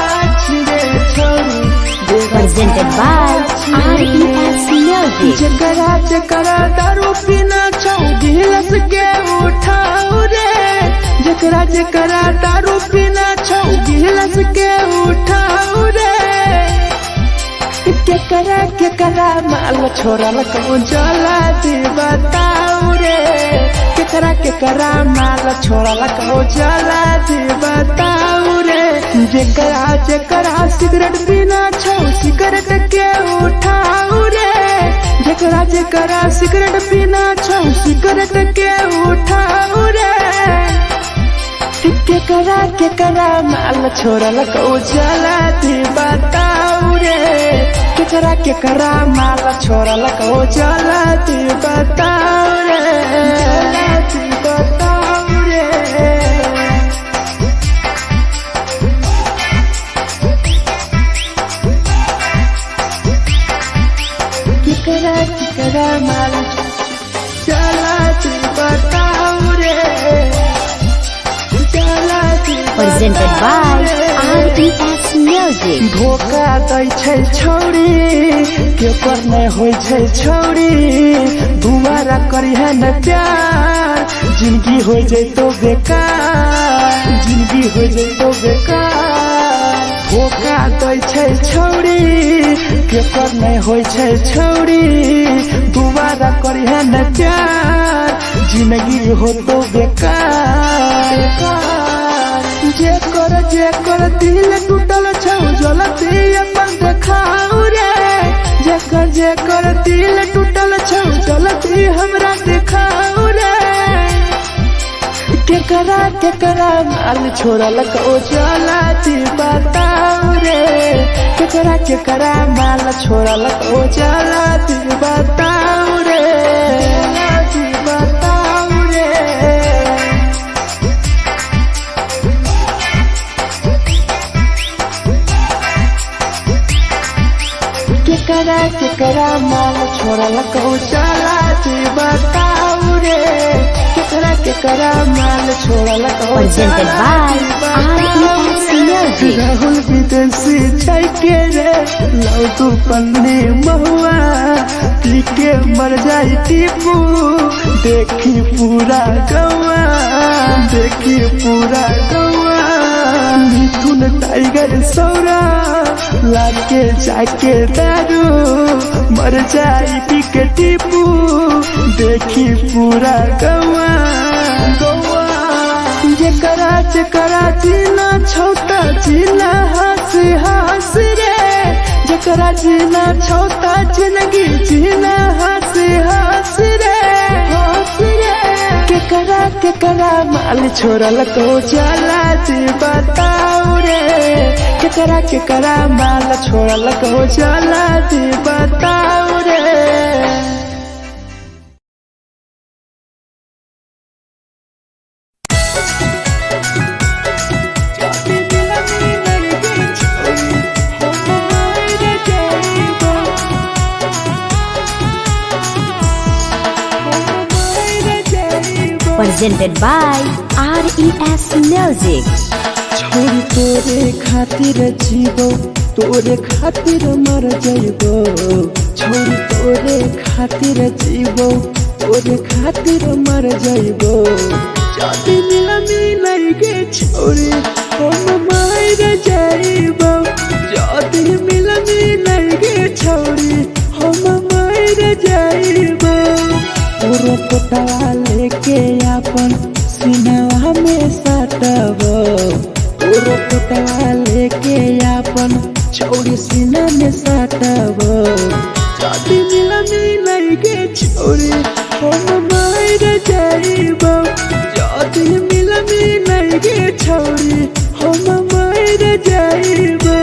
छिगे छोरी presented by RES Music. जकरा जकरा दारू पीना छौ गिलास के उठाओ रे जकरा जकरा दारू पीना छौ गिलास के उठाओ रे केकरा माल छोड़ल को जला दी बताओ रे केकरा माल छोड़ल को जला दी बताओ रे जकरा जकरा सिगरेट पीना छौ सिगरेट के उठाओ रे जकरा जकरा सिगरेट पीना छौ सिगरेट के उठाओ रे केकरा माल छोड़ल को जला दी बताओ रे केकरा माल छोड़ल को जला दी बताओ रे जला दी बताओ रे केकरा माल चला तू बताओ रे चला तू Presented by RES Music. धोखा दै छै छौरी केकर नै होइ छै छौरी दुबारा करिहे न प्यार जिंदगी हो जैतो बेकार जिंदगी हो जैतो बेकार धोखा दै छै छौरी केकर नै होइ छै छौरी दुबारा करिहे न प्यार जिंदगी हो तो बेकार जेकर दिल टूटल छौ जलती अपन देखाओ रे जेकर दिल टूटल छौ जलती हमरा देखाओ रे केकरा माल छोड़ल को जलाती बताओ रे केकरा माल छोड़ल को जलाती बताओ रे जलाती बताओ रे केकरा माल छोड़ल को चला दी बताओ रे केकरा माल छोड़ल को Presented by RES Music. Rahul विदेशी छै के रे लौ तू पन्नी महुआ पी के मर जाई टीपू देखी पूरा गौआ देखी पूरा गौआ मिथुन टाइगर सौरा लाके जाके दारू मर जाई पी के टीपू देखी पूरा गौआ गौआ जकरा जीना छोटा जीना हंस हंस रे जकरा जीना छोटा जिंदगी जीना हंस हंस रे हंस रे केकरा माल छोड़ल को जला दी बताओ रे केकरा माल छोड़ल को जला दी बताओ रे Presented by RES Music. छोरी तोरे खातिर जीवो तोरे खातिर मर जइबो छोरी तोरे खातिर जीवो तोरे खातिर मर जइबो जदी मिलई गे छोरी हम मर जइबो जदी मिलई गे छोरी हम मर जइबो तोरो पोटवा लेके अपन सीनावा में सटबो तोरो पोटवा लेके अपन छौरी सीना में सटबो जदी मिलई गे छोरी हम मर जइबो जदी मिलई गे छोरी हम मर जइबो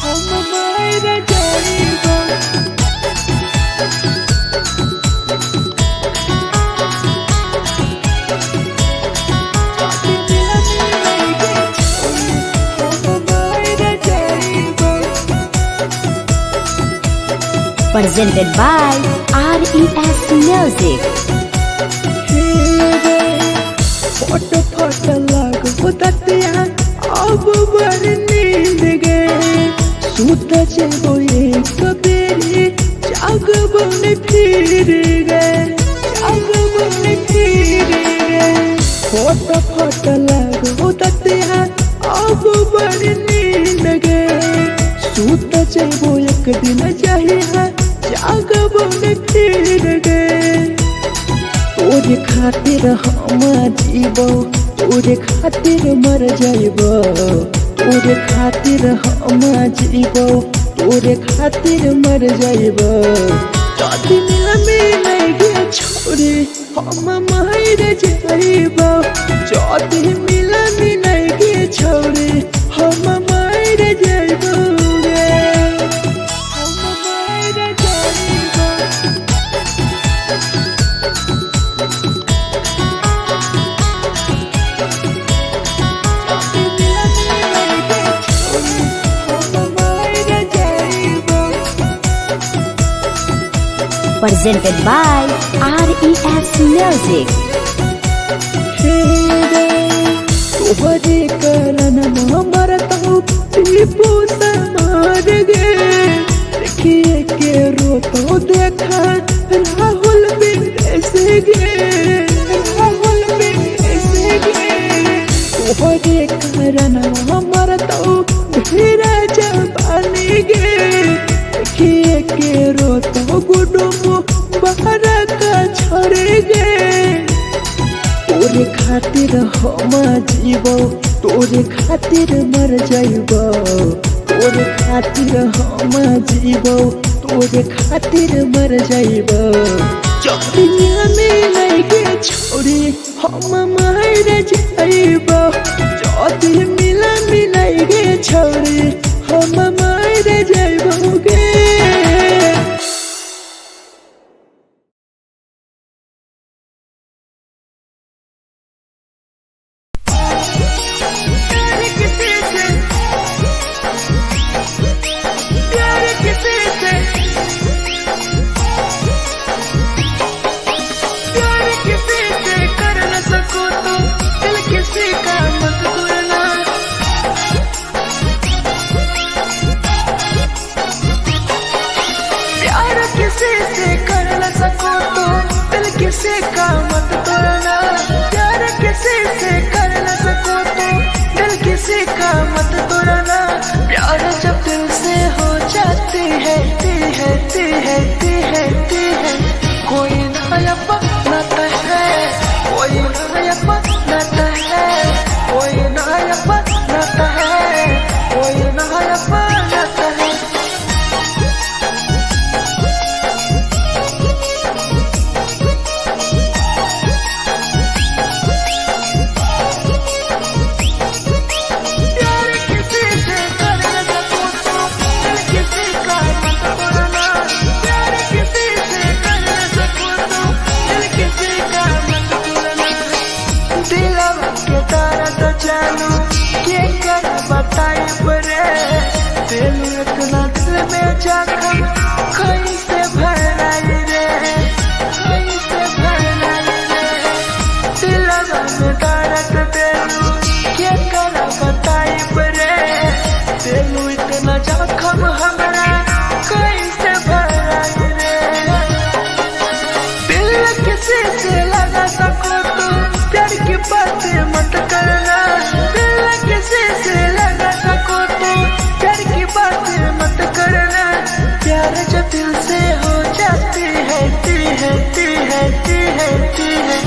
हम मर जइबो Presented by RES Music. हे फट लगो ततिया अब बड़ी नींद गे सूत जइबो एक दिन चाहिए जागबो न फिर गे तोरे खातिर हम जीबो तोरे खातिर मर जाइबो तोरे खातिर हम जीबो तोरे खातिर मर जाइबो जदी मिले गे छोरी हम मर जाइबो जदी मिले गे छोरी हम मर जाइबो गे हम मर जाइबो Presented by RES Music. तोहरे कारण मरतौ टीपू समार गे देखिए के रोतो देखा राहुल विदेश गे राहुल विदेश गे तोहरे कारण मरतौ धीरज पानी गे देखिए के रोतो गुडुमो बाहर का छोड़ गे तोरे खातिर हम जीबो तोरे खातिर मर जाइबो तोरे खातिर हम जीबो तोरे खातिर मर जाइबो दुनिया में लगे छोड़ी हम मर जाइबो जदी मिला गे छोड़ी हम मर जाइबो गे किसी का मत तोड़ना प्यार किसी से कर न सको तो दिल किसी का मत तोड़ना प्यार जब दिल से हो जाती है ती है ती है ती है ती है कोई नया पनाता है कोई नया पनाता है कोई नया पनाता है कोई नया पनाता है जानू के कर बताई बरे दिल इतना दिल में जखम कहीं से भराई रे कहीं से भराई रे दिलवा में दर्द दिलू के कर बताई बरे दिल इतना जखम हमरा कहीं से भराई रे दिल किसी से लगा सको तो प्यार की बातें मत करना किसी से लगा सको तो प्यार की बातें मत करना प्यार जो दिल से हो जाती है ती है ती है ती है ती है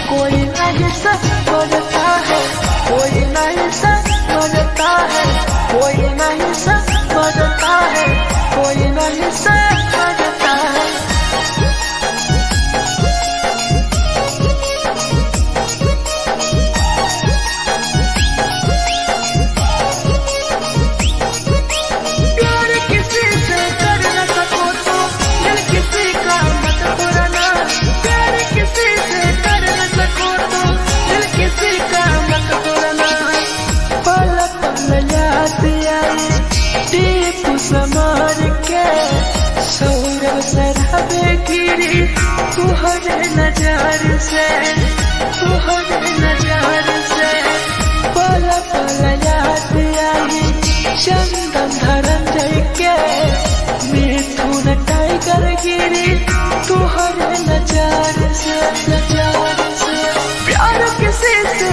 कोई नहीं समझता है कोई नहीं समझता है कोई नहीं समझता है कोई नहीं समझता है समार के सौरव सराबे गिरी तुहरे नजार से तुहरे नजार से पल पल याद आई चंदन धरंजय के मिथुन टाइगर गिरी तुहरे नजार से प्यार किसी से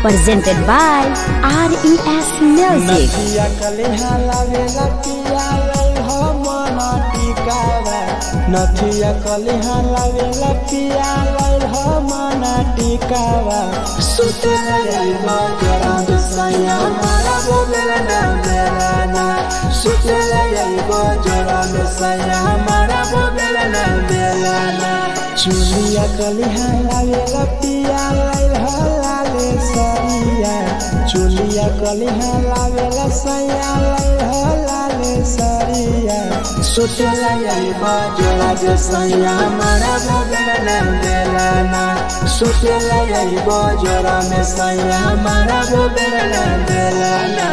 presented by RES Music. नथिया कलिहा लावेला पिया लई हो मना टिकावा नथिया कलिहा लावेला पिया लई हो मना टिकावा सुतेला जाइबा जरा सैया मारा बोलेला ना बेलाना सुतेला जाइबा जरा सैया मारा बोलेला ना बेलाना चुलिया कलिहा लावेला पिया लई हो लाले सरिया चुलिया कलिहा लावेला सैया लई हो लाले सरिया सुतेला जाइबा जरा सैया मारा बोलेला ना बेलाना सुतेला जाइबा जरा सैया मारा बोलेला ना बेलाना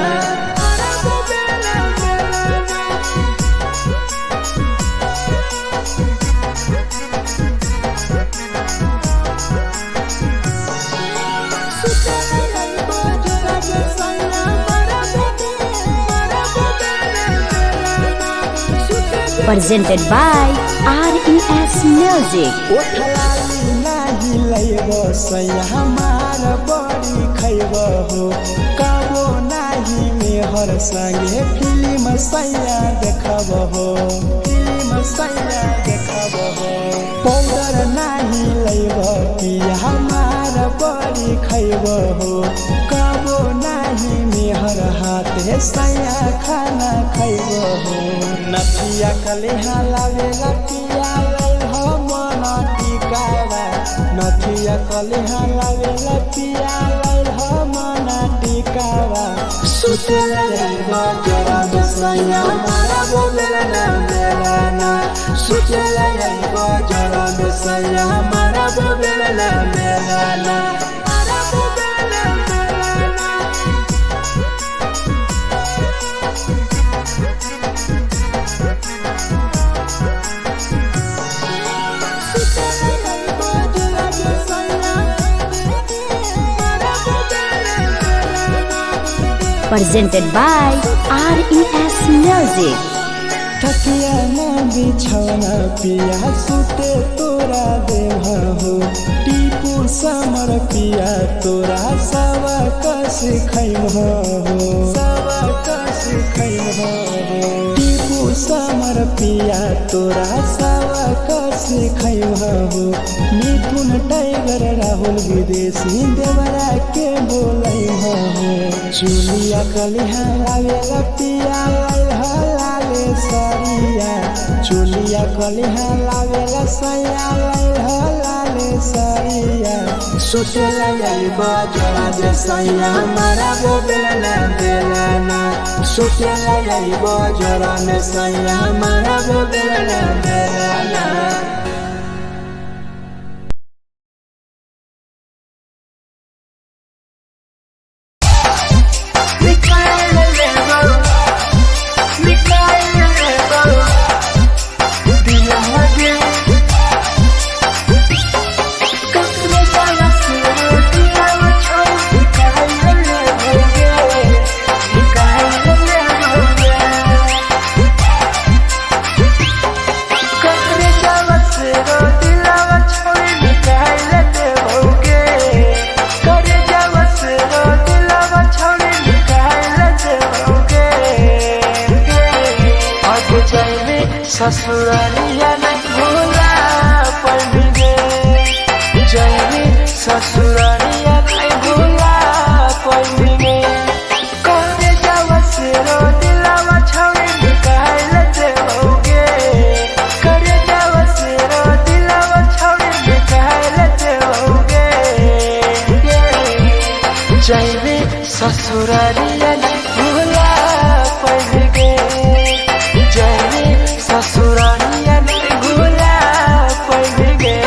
Presented by RES Music. ओठलाली नाही लैबो सैया हमार बड़ी खैबो हो काबो नाही मेहर संगे फिल्म सैया देखबो हो फिल्म सैया देखबो हो पाउडर नाही लैबो पिया हमार बड़ी खैबो हो काबो नाही मेहर हाथे सैया खाना खैबो हो नथिया कलिहा लावेला पिया लई हो मना टिकावा नथिया कलिहा लावेला पिया लई हो मना टिकावा सुतेला जाइबा जरा सैया मारा बोलेला ना बेलाना सुतेला जाइबा जरा सैया मारा बोलेला ना बेलाना Presented by RES Music. थकिया ना बिछौना पिया सुते तोरा देवा हो टीपू समर पिया तोरा सवा कस खैम हो सवा कस खैम हो टीपू समर पिया तोरा सवा कस खैम हो मिथुन टाइगर राहुल विदेशी देवरा के बोलै हो चुलिया कलिहा लावेला पिया लई हो लाले सरिया चुलिया कलिहा लावेला सैया लई हो लाले सरिया सुतेला जाइबा जरा सैया मारा बोलेला ना बेलाना सुतेला जाइबा जरा सैया मारा बोलेला ना बेलाना ससुरालिया नहीं भूला पड़ेंगे जाएंगे ससुरालिया नहीं भूला पड़ेंगे करे जावा से रो दिलावा छावे निकाल देओगे करे जावा से रो दिलावा छावे निकाल देओगे जाएंगे ससुरालिया नहीं भूला पड़ेंगे ससुरालिया नहीं भूला पड़ेंगे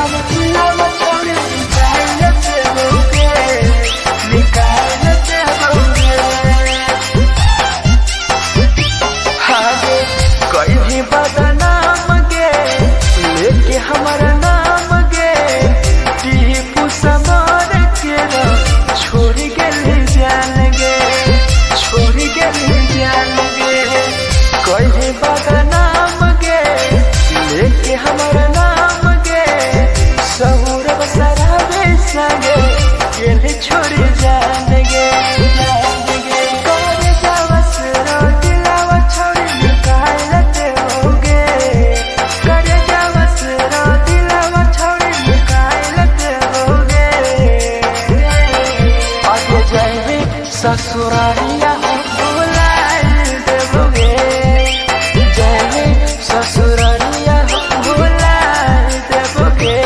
हम दिलवा छोड़ निकाल देबोगे निकाल देबोगे हागे कोई भी बदनाम गे लेके हमारा नाम गे टीपू समर के छोड़ गेली जान गे छोड़ गेली जान गे कोई भी बदनाम गे लेके हमारा नाम गे सौरभ सराबे संगे गेली छोड़ जान गे करे जावस रो दिलवा छोड़ निकाल देबोगे करे जावस रो दिलवा छोड़ निकाल देबोगे आगे जाइबे ससुरालिया भुलाए देबोगे जाइबे ससुरालिया भुलाए देबोगे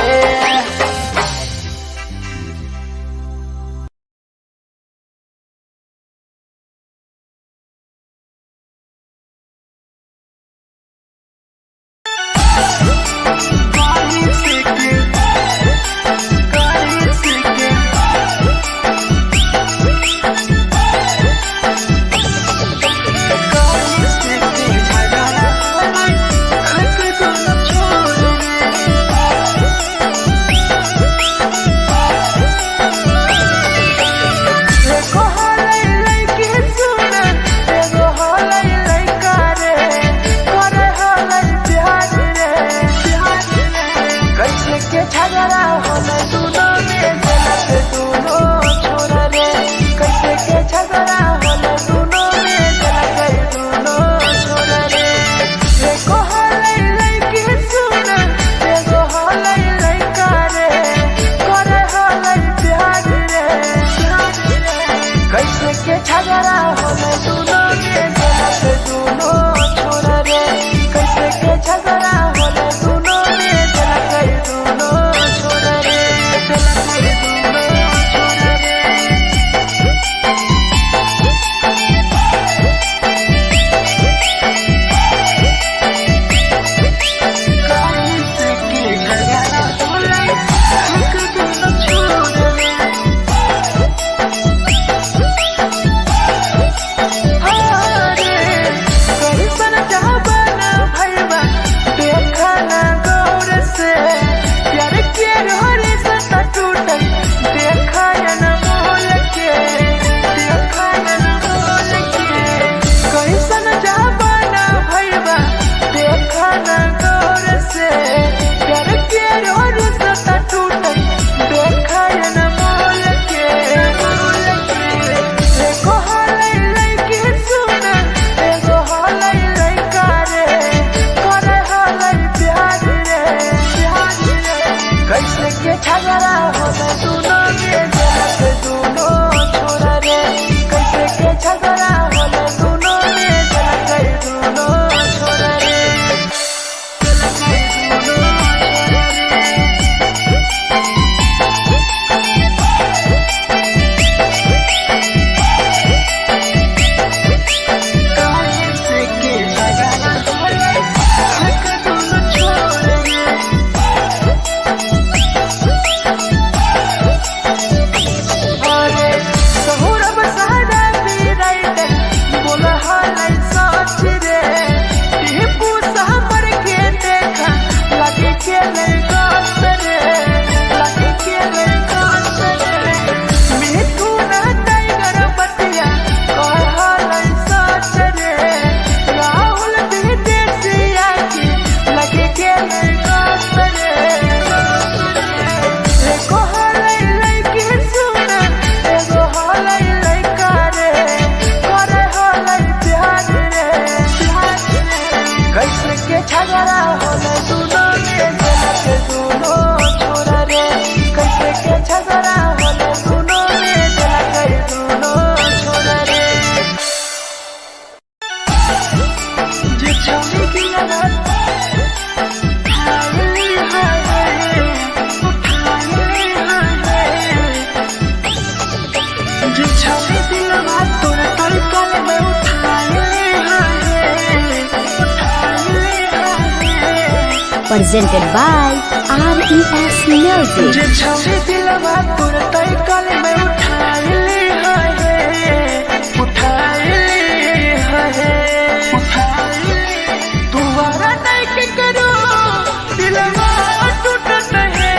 presented by RES Music. जे छौरी दिलवा तोर तई कल में उठाइली है दुबारा नहीं के करो दिलवा टूटत है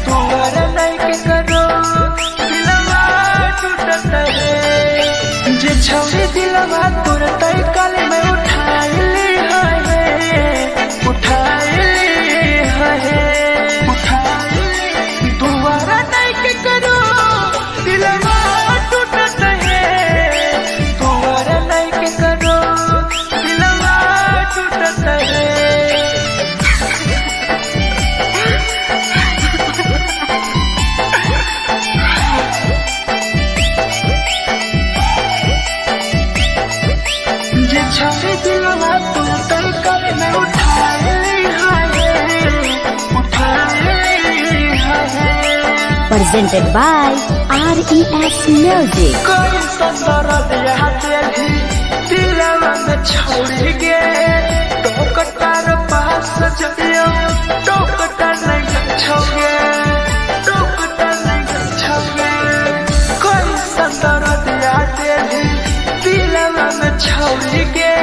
दुबारा नहीं के करो दिलवा टूटत है जे छौरी दिलवा तोर तई कल में उठाइली है दुबारा नहीं के करो दिलवा टूटत है दुबारा नहीं के करो दिलवा टूटत है जे छौरी दिलवा तोर तई कल में उठाइली Presented by RES Music. कोई संदर दिया तेरी दिलवा में छोड़ गे टोकटार पास जइयो टोकटार नहीं छोगे टोकटार नहीं छोगे कोई संदर दिया तेरी दिलवा में छोड़ गे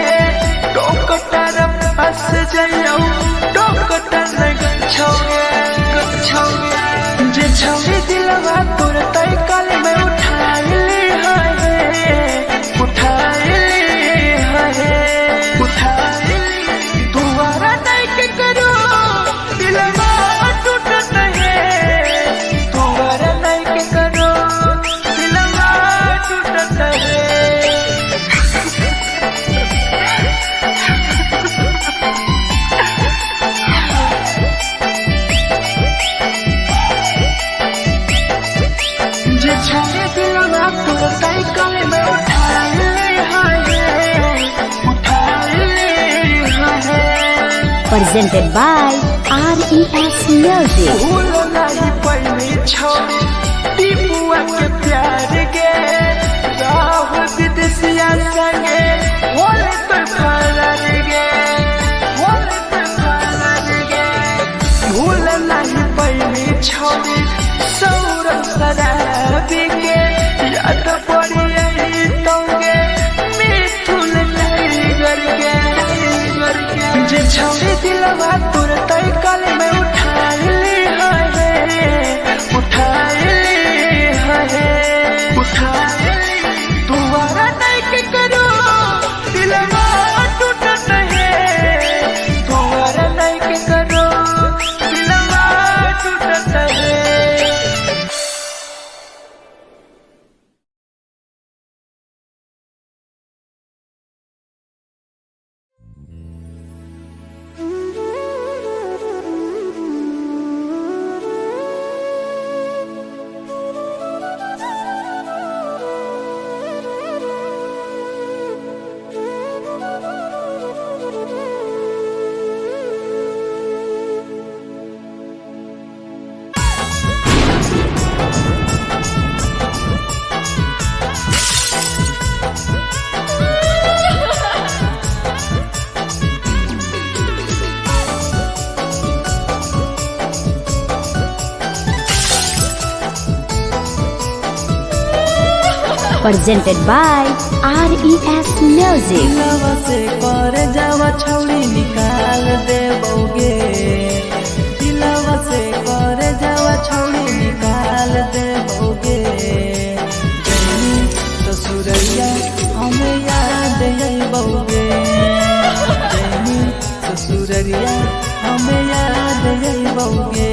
टोकटार पास जइयो टोकटार नहीं छोगे जे छौरी दिलवा तोर तई कल में उठाइली है दुबारा नहीं के करो दिलवा टूटत है दुबारा नहीं के करो दिलवा टूटत है जे छौरी दिलवा तोर तई कल में उठाइली है Presented by RES Music. भूल नहीं पैनी छोड़ी टीपुआ के प्यार गे राह विदेशिया संगे बोले तो फरार गे भूल नहीं पैनी छोड़ी सौरभ शराबी के याद पड़ी यही तोगे मिथुन टाइगर के जे छौरी दिलवा तोर तई कल में उठाइली है दुबारा नहीं के करो दिलवा टूटत है दुबारा नहीं के करो दिलवा टूटत है Presented by RES Music. दिलवा से कर जावा छौरी निकाल देबोगे दिलवा से कर जावा छौरी निकाल देबोगे जैनी ससुरैया हमें याद अइबोगे जैनी ससुरैया हमें याद अइबोगे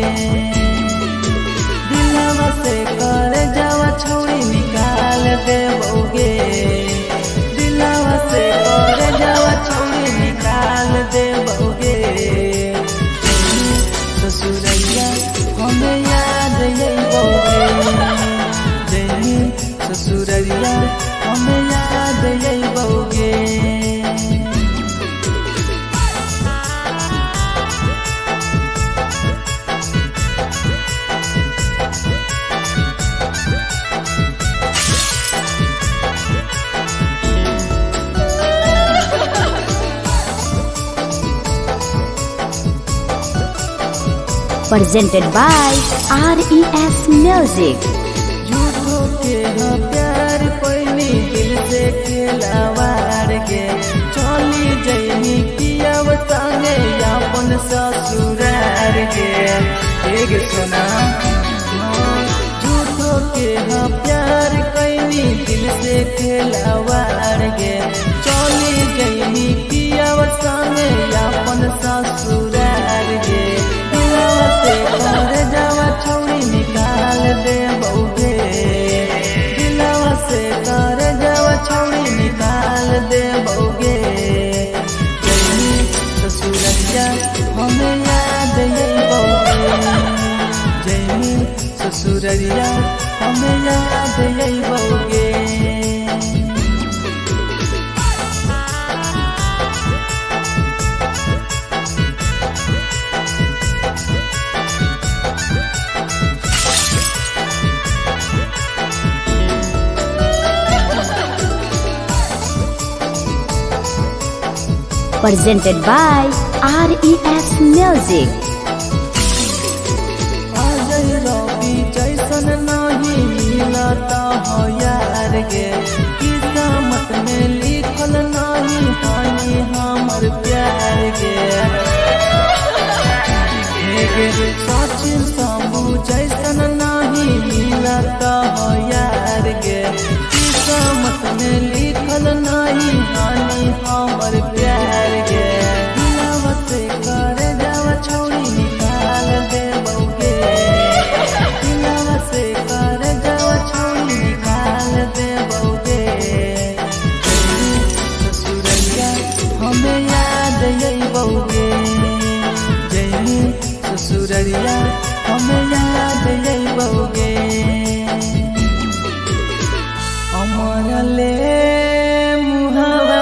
दिलवा से कर जावा छौरी निकाल देबोगे दिलवा से कर जावा छौरी निकाल देबोगे ससुरैया हमें याद अइबोगे जैनी ससुरैया हमें याद अइबोगे presented by RES Music. झूठो के हाँ प्यार पैनी दिल से खिलावार के चली जैनी किया संगे अपन ससुरार के एक सुना झूठो के हाँ प्यार कैनी दिल से खिलावार के चली जैनी किया संगे अपन ससुरार के दिलवा से कर जावा छौड़ी निकाल दे बउगे दिलवा से कर जावा छौड़ी निकाल दे बउगे जैनी ससुरैया हमें याद यही बउगे जैनी ससुरैया हमें याद यही बउगे Presented by RES Music. आजै रवि जैसन नहीं मिलता हो यार गे किस्मत में लिखल नहीं हानि हमर प्यार गे सचिन शंभू जैसन नहीं मिलता हो यार गे किस्मत में लिखल नहीं हानि हमर प्यार गे दिलवा से कर जावा छौड़ी निकाल दे बउगे दिलवा से कर जावा छौड़ी निकाल दे बउगे ससुरैया हमें याद यही बउगे जैनी ससुरैया हमें याद यही बउगे अमर ले मुहावा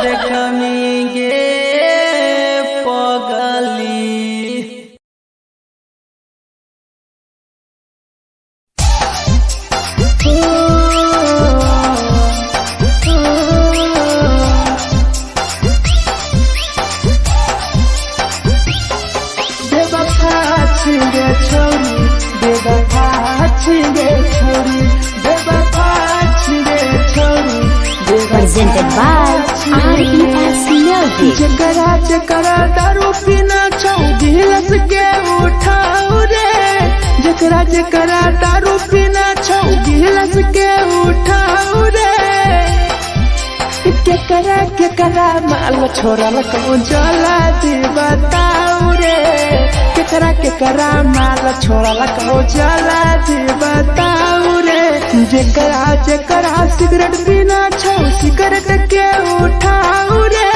देखमी गे पगली बेवफा छिंगे छोरी बेवफा छिंगे छोरी बेवफा छिंगे छोरी Presented by RES Music. जकरा जकरा दारू पीना छौ गिलास के उठाओ रे जकरा जकरा दारू पीना छौ गिलास के उठाओ रे केकरा माल छोड़ल को जला दी बताओ रे केकरा माल छोड़ल को जला दी बताओ रे जकरा जकरा सिगरेट पीना छौ सिगरेट के उठाओ रे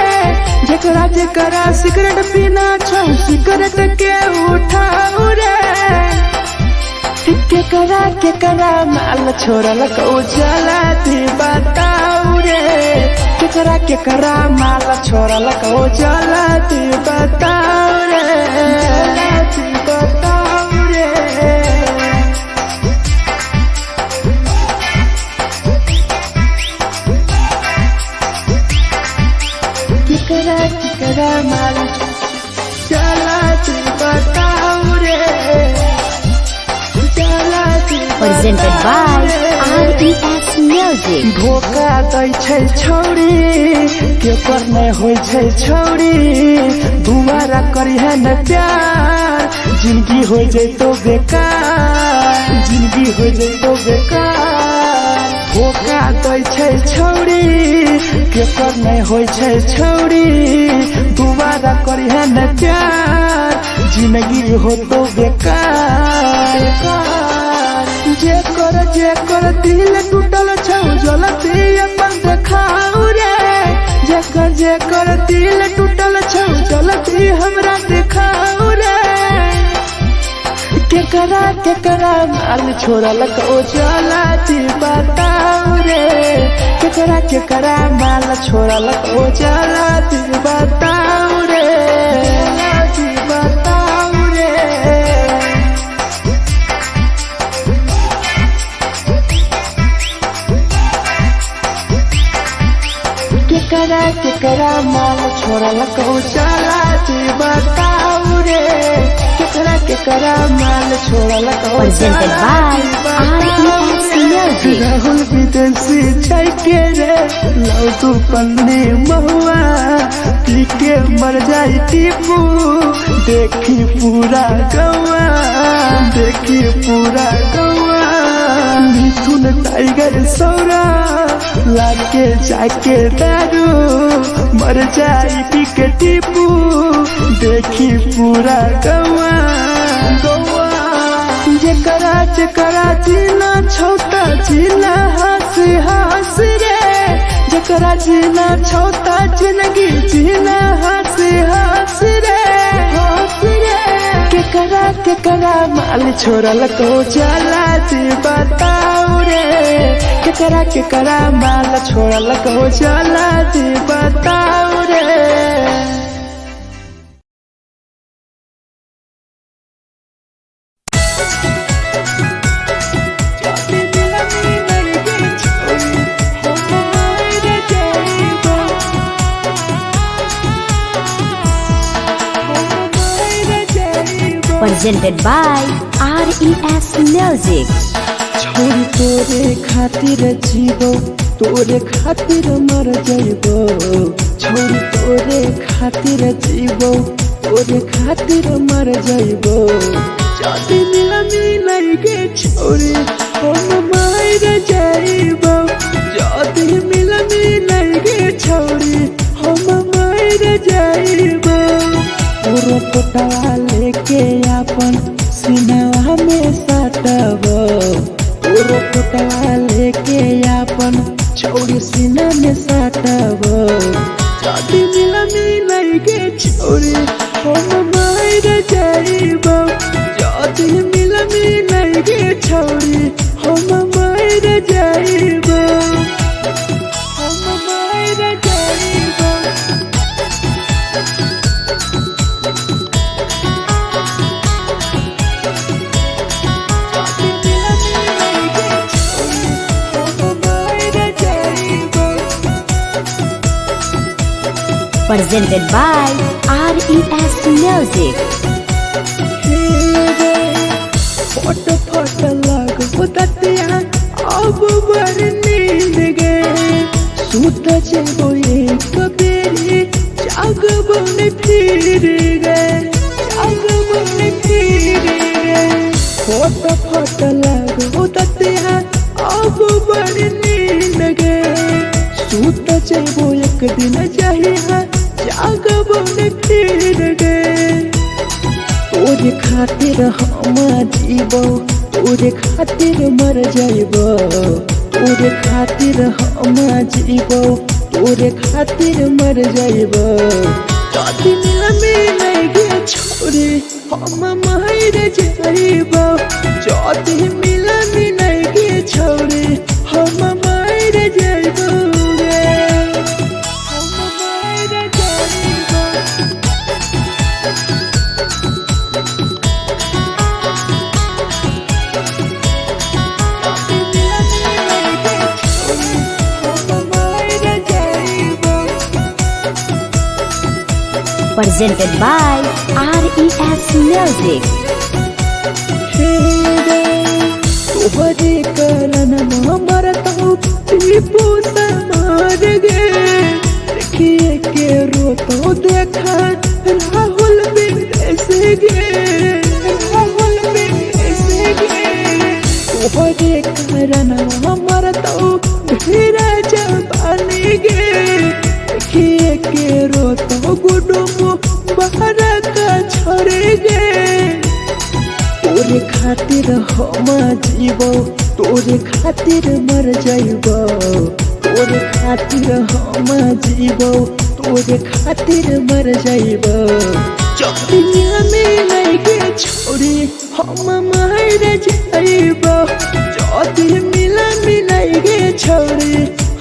जकरा जकरा सिगरेट पीना छौ सिगरेट के उठाओ रे केकरा माल छोड़ल को जला दी बताओ रे केकरा माल छोड़ल को जला दी बताओ रे जला दी बताओ रे केकरा माल जला दी बताओ रे जला दी Presented by RES Music. धोखा दै छै छौड़ी केकर नहीं होइ छै छौड़ी दुबारा करिहे न प्यार जिंदगी हो जैतो बेकार जिंदगी हो जैतो बेकार धोखा दै छै छौड़ी केकर नहीं होइ छै छौड़ी दुबारा करिहे न प्यार जिंदगी हो तो बेकार जेकर दिल टूटल छौ जलती अपन देखाओ रे जेकर दिल टूटल छौ जलती हमरा देखाओ रे केकरा माल छोड़ल को जलती बताओ रे केकरा माल छोड़ल को जलती बताओ रे जलती बताओ रे केकरा माल छोड़ल को चला बताऊ रे केकरा केकरा माल छोड़ल को Presented by RES Music. Rahul विदेशी छैके रे लौटू पन्नी महुआ पी के मर जाई टीपू देखी पूरा गौआ देखी पूरा गौआ मिथुन टाइगर सौरा लाके जाके दारू मर जाई पी के टीपू देखी पूरा गौआ गौआ जेकरा जेकरा जीना छोटा जीना हंस हंस रे जेकरा जीना छोटा जिंदगी जीना हंस हंस रे हंस रे केकरा केकरा माल छोड़ल को जला दी बताओ रे केकरा केकरा माल छोड़ल को जला दी बताओ रे। Presented by RES Music. छोरी तोरे खातिर जीवो तोरे खातिर मर जाइबो छोरी तोरे खातिर जीवो तोरे खातिर मर जाइबो जदी मिलनी नहीं गे छोरी हम मर जाइबो जदी मिलनी नहीं गे छोरी हम मर जाइबो तोरो फोटवा लेके अपन सिनवा में सटबो तोरो फोटवा लेके अपन छोरी सीना में सटबो जदी मिलनी नहीं गे छोरी हम मर जाइबो जदी मिलनी नहीं गे छोरी हम मर जाइबो हम मर जाइबो। Presented by RES Music. फोट फोट लगो ततिया अब बर नींद गे सूत जेबो एक बेरी जागबो ने फिर गे जागबो ने फिर गे फोट फोट लगो ततिया अब बर नींद गे सूत जेबो एक दिन चाहिए जागबो ने फिर गे तोरे खातिर हम जीवो तोरे खातिर मर जाइबो तोरे खातिर हम जीवो तोरे खातिर मर जाइबो जदी मिलनी नहीं गे छोरी हम मर जाइबो जदी मिलनी नहीं गे छोरी हम मर जाइबो गे हम मर जाइबो। Presented by RES Music. तोहरे करन मरता टीपू समार गे देखिए के रोतो देखा राहुल विदेश गे राहुल विदेश गे तोहरे करन मरता ढेरा जवानी गे देखिए के रोतो गुडुमो बाहर का छोड़ गे तोरे खातिर हम जीवो तोरे खातिर मर जाइबो तोरे खातिर हम जीवो तोरे खातिर मर जाइबो जदी में नहीं गे छोरी हम मर जाइबो जदी मिलनी नहीं गे छोरी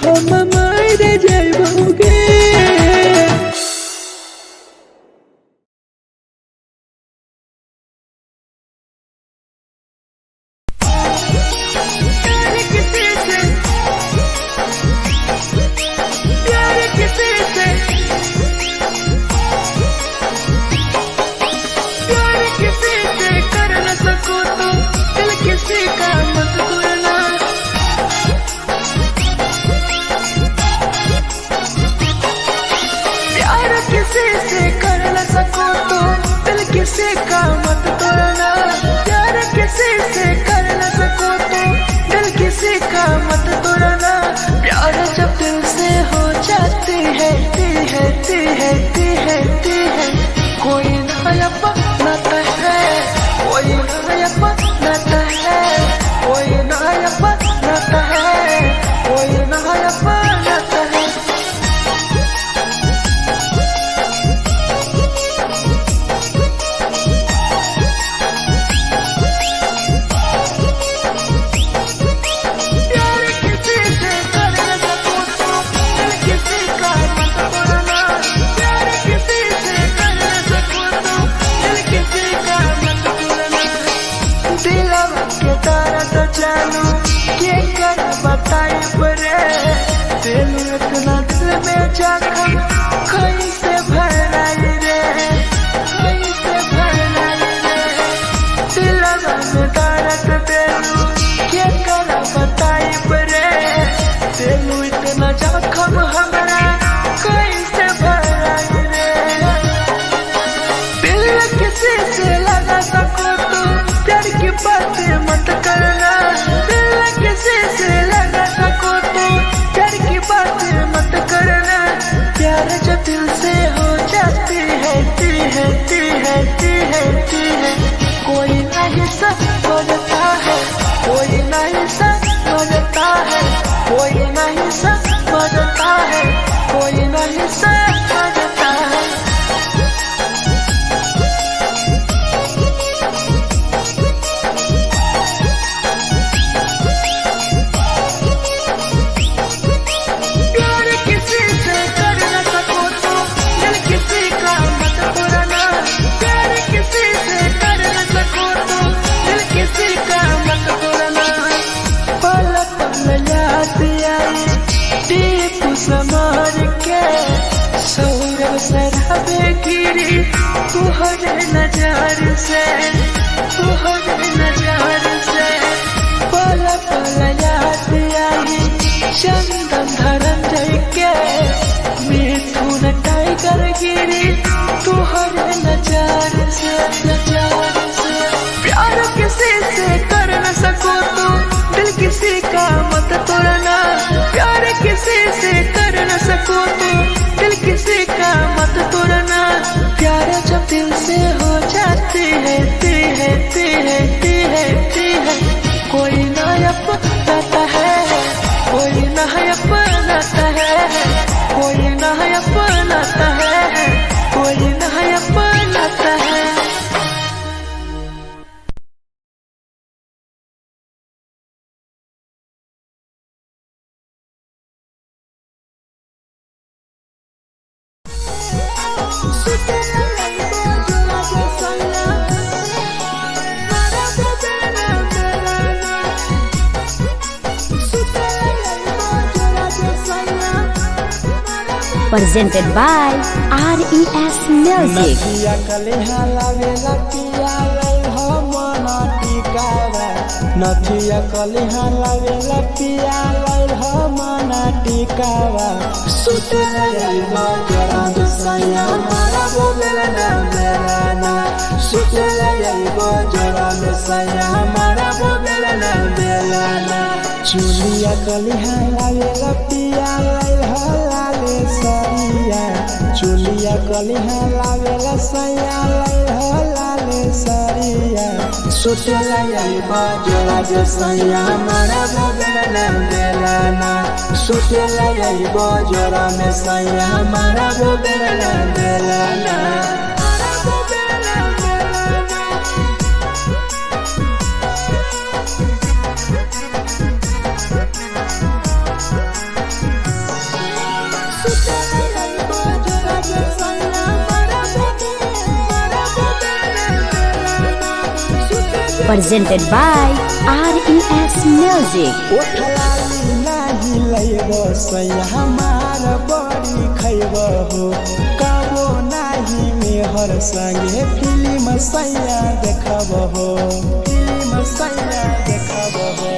हम मर जाइबो गे। जानू के कर बताई रे दिल इतना दिल में जखम कैसे भराई रे कैसे भराई रे दिलवा में दर्द देलू के कर बताई रे दिल इतना जखम हमरा कैसे भराई रे दिल किसी से लगा सको तो प्यार की बातें मत करना दिल किसी से लगा सको तो प्यार की बातें मत करना प्यार जो दिल से हो जाती है ती है ती है ती है ती है कोई नहीं समझता है कोई नहीं समझता है कोई नहीं समझता है कोई नहीं समझता है समार के सौरव सराबे गिरी तुहरे नजर से तुहरे नजर से पल पल याद आई चंदन धरंजय के मिथुन टाइगर गिरी तुहरे नजर से प्यार किसी से कर न सको तो दिल किसी का मत तोड़ना प्यार किसी से कर न सको तो दिल किसी का मत तोड़ना प्यार जब दिल से हो जाती है ती है ती है ती है ती है कोई ना अपनाता है कोई ना अपनाता है कोई ना अपनाता है कोई ना अपनाता है Presented by RES Music. नदिया कलिहा लावेला पिया लई हो मना टिकावा नदिया कलिहा लावेला पिया लई हो मना टिकावा सुते लई बजरा सैया मारा बोलेला ना मेरा ना सुते लई बजरा सैया मारा बोलेला ना मेरा ना चुलिया कलिहा लावेला पिया लई हो लाले सरिया चुलिया कलिहा लावेला सैया लई हो लाले सरिया सुतेला यही बजरा जे सैया मारा बोलेला ना मेरा ना सुतेला यही बजरा में सैया मारा बोलेला ना मेरा ना Presented by RES Music. ओठलाली नाही लैबो सैया हमार बड़ी खैबो हो कबो नाही मेहर संगे फिल्म सैया देखबो हो फिल्म सैया देखबो हो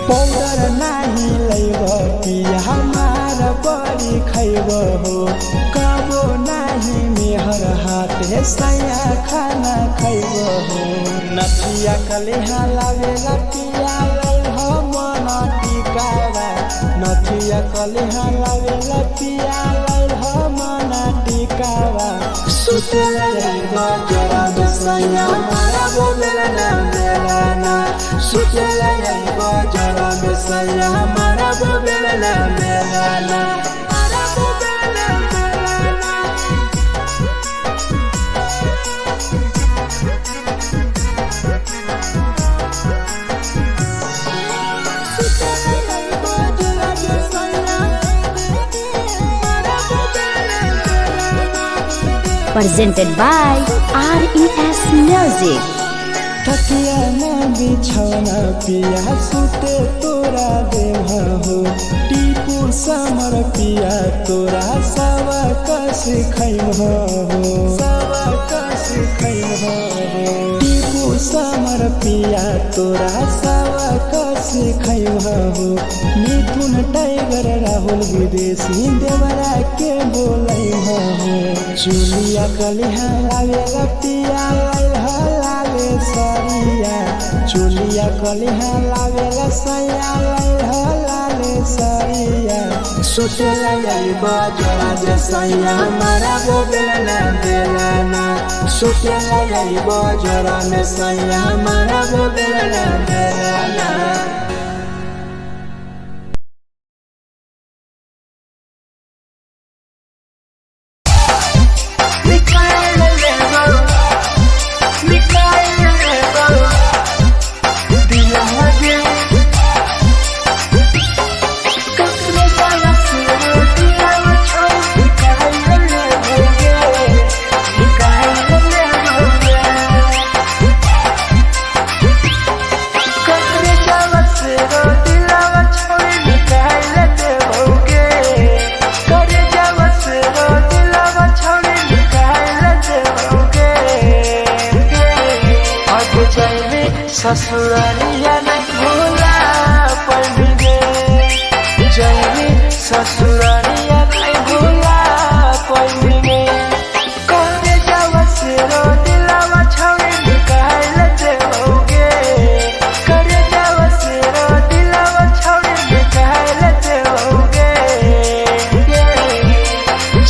पाउडर नाही लैबो पिया हमार बड़ी खैबो हो कबो नाही मेहर हाथे सैया खाना खैबो हो नथिया कलिहा लावेला पिया लई हो मना टिकावा नथिया कलिहा लावेला पिया लई हो मना टिकावा सुतेला यही बजरा सैया मारा बोलेला ना मेरा ना सुतेला यही बजरा सैया मारा बोलेला ना मेरा ना Presented by RES Music. तकिया ना बिछौना पिया सुते तोरा देह हो टीपू समर पिया तोरा सवा कस खैम हो सवा कस खैम हो टीपू समर पिया तोरा सवा कस खैम हो मिथुन टाइगर राहुल विदेशी देवरा के बोलै हो चुलिया कलिहा लावेला पिया लावे सरिया चुलिया कलिहा लावेला सैया लाले सरिया सोचेला यही बजरा जे सैया मारा वो बेलना बेलना सोचेला यही बजरा में सैया मारा वो बेलना बेलना ससुरालिया नहीं भूला पड़ेंगे जैनी ससुरालिया नहीं भूला पड़ेंगे करे जावा से रो दिलावा छावे निकाल देओगे करे जावा से रो दिलावा छावे निकाल देओगे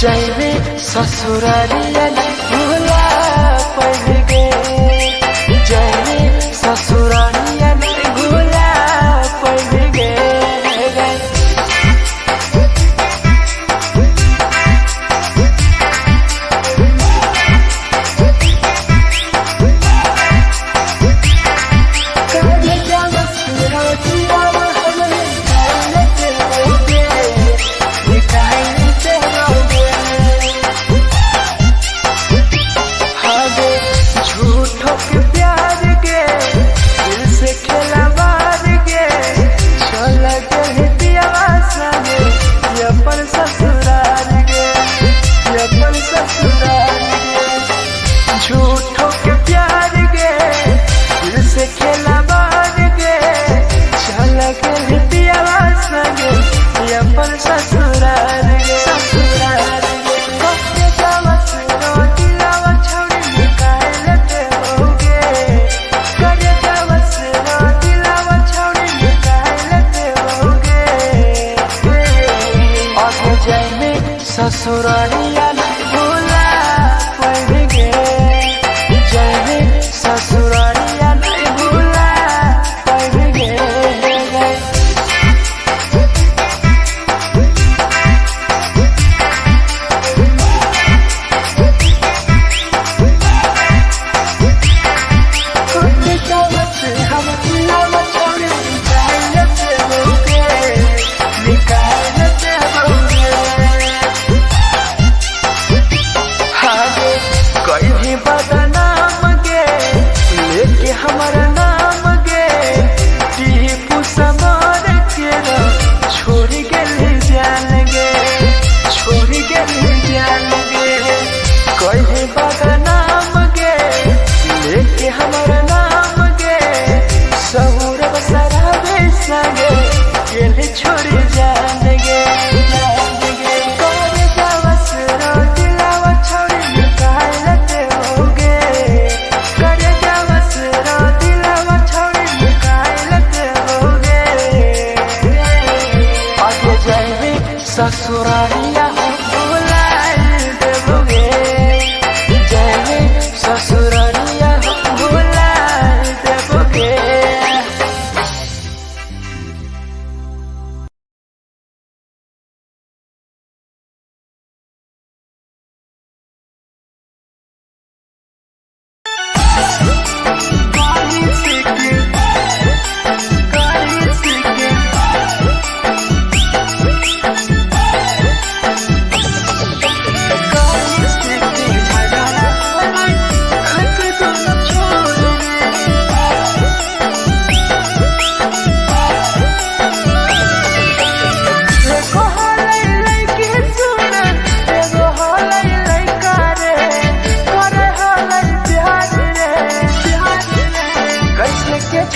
जैनी ससुरालिया नहीं भूला पड़ेंगे जैनी ससुरालिया नहीं भूला पड़ेंगे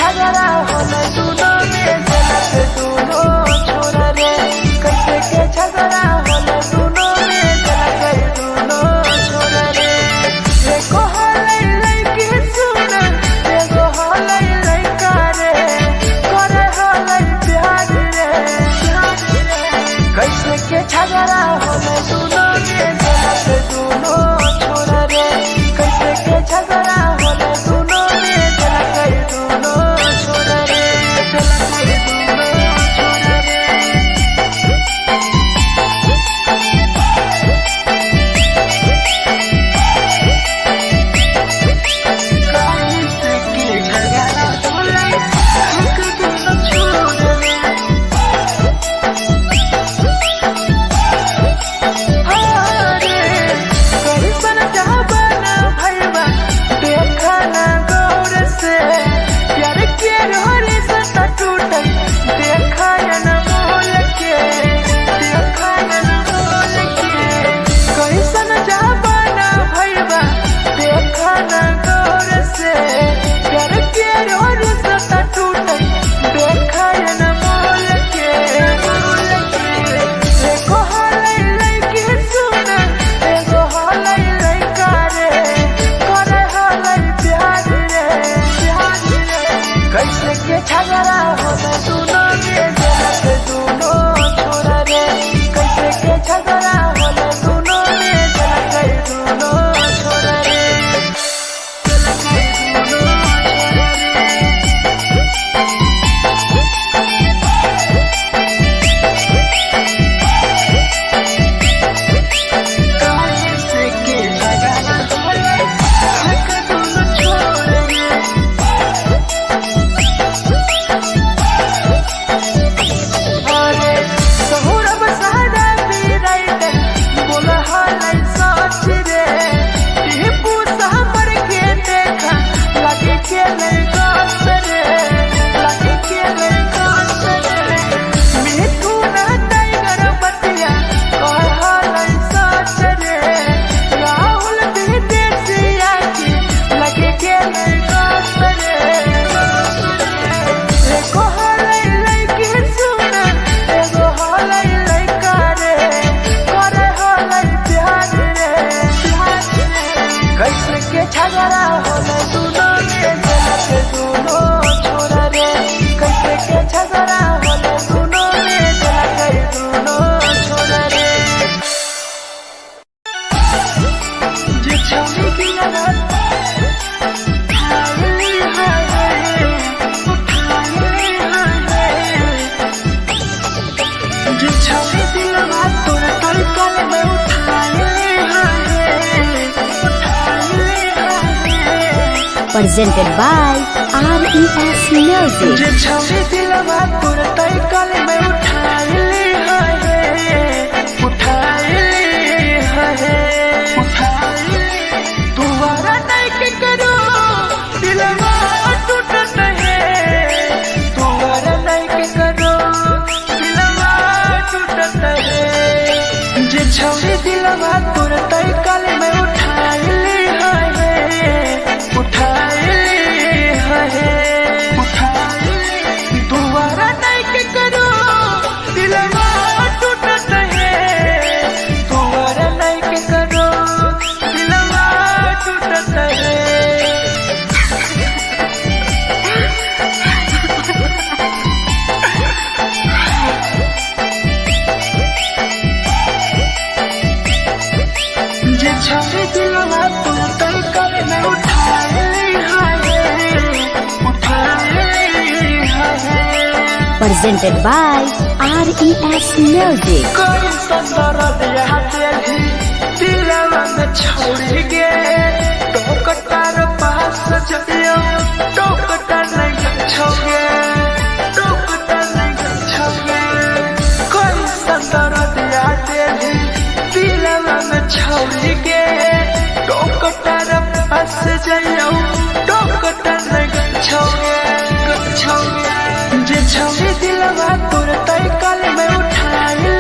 झगड़ा होला दोनों में जलत दोनों छोरा रे कैसे के झगड़ा होला दोनों में जलत दोनों छोरा रे देखो हलै लइकी सुन देखो हलै लइका रे करे हलै प्यार रे कैसे के झगड़ा होला दोनों में जलत दोनों छोरा रे कैसे के झगड़ा होला दोनों में जलत दोनों छोरा रे जलत दोनों छोरा रे कैसे के झगड़ा होला हक दोनों छोरा रे कैसन जहाबना भैया देखा ना गौर से प्यार के रोरे सता टूटल देखा न मोल के देखा न मोल के कैसन जहाबना भैया देखा ना गौर से प्यार के रोरे सता टूटल देखा न मोल के देखो हलै लइकी सुन देखो हलै लइका रे करे हलै प्यार रे कैसे के झगड़ा होला दोनों में जलत दोनों छोरा रे कैसे के झगड़ा होला दोनों में जलत दोनों छोरा रे जलत दोनों छोरा रे कैसे के झगड़ा होला हक दोनों छोरा रे अरे सहुरब सहारा भी राइटर बोला हलै सच रे टीपू सामर के देखा लगे के गास रे लगे के गास रे मिठू ना टाइगर बतिया कह हलै सच रे राहुल भी देसिया की लगे के गास रे देखो हलै लइकी सुन एगो हलै लइका रे करे हलै प्यार रे कैसे के झगड़ा होला दोनों में जलत दोनों छोरा रे कैसे के झगड़ा होला दोनों में जलत दोनों छोरा रे जे छौरी दिया रात हाय हाय उठाए हाय जे छौरी दिया रात तोर तलकल में उठाए हाय Presented by RES Music. जे छौरी दिया रात तोर तलकल में उठाए हाय तुम्हारा नहीं के करो दिलवा टूटत है तुम्हारा नहीं के करो दिलवा टूटत है जे छौरी दिलवा तोर तलकल में उठाए तुम्हारा नहीं के करो दिलवा टूटत है तुम्हारा नहीं के करो दिलवा टूटत है जे छौरी दिलवा तोर तलकल में उठाए Presented by RES Music. कोई संदर दिया तेरी दिलवा में छोड़ गे टोकटार पास जइयो टोकटार नहीं छोगे टोकटार नहीं छोगे कोई संदर दिया तेरी दिलवा में छोड़ गे टोकटार पास जइयो टोकटार नहीं छोगे जे छौरी दिलवा तोर तलकल में उठाए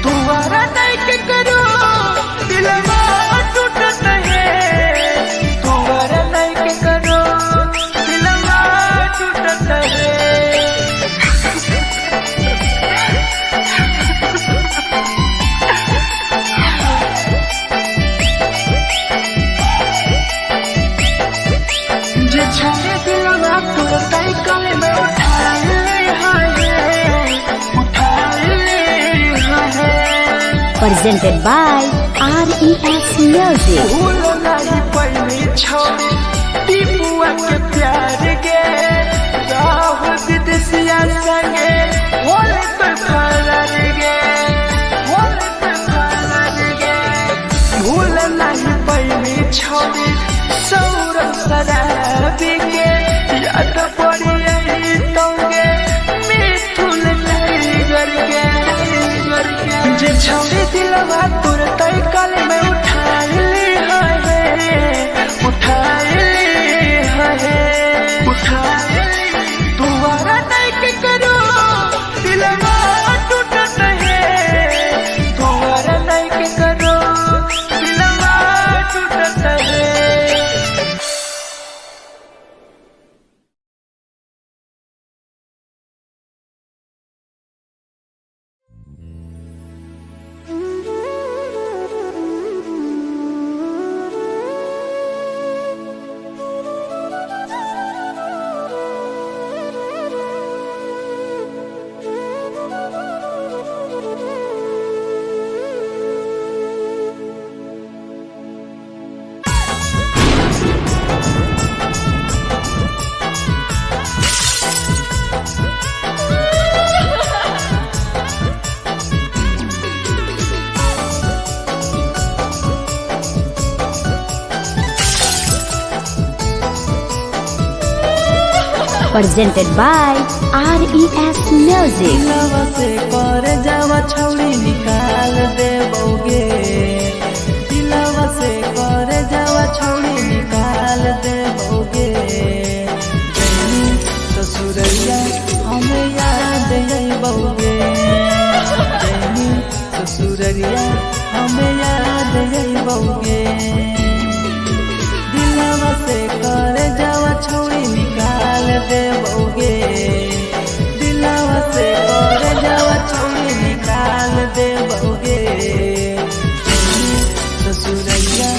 दुबारा नहीं के करो दिलवा टूटत presented by RES Music. भूल नहीं पैनी छोड़ी टीपुआ के प्यार गे राहुल विदेशिया संगे होले तो फरार गे होले तो फरार गे भूल नहीं पैनी छोड़ी सौरभ शराबी के याद पड़ी यही तोगे मिठुल टाइगर के जे छोड़ी दिलवा तुर तय कल में उठा ली है दोबारा नहीं के करो दिलवा टूटत है दोबारा नहीं के करो दिलवा टूटत है। Presented by RES Music. दिलवा से कर जावा छौड़ी निकाल देबोगे दिलवा से कर जावा छौड़ी निकाल देबोगे जैनी ससुरैया हमें याद अइबोगे जैनी ससुरैया हमें याद अइबोगे दिलवा से कर जावा छौड़ी निकाल देबोगे दिलवा से कर जावा छौड़ी निकाल देबोगे ससुरैया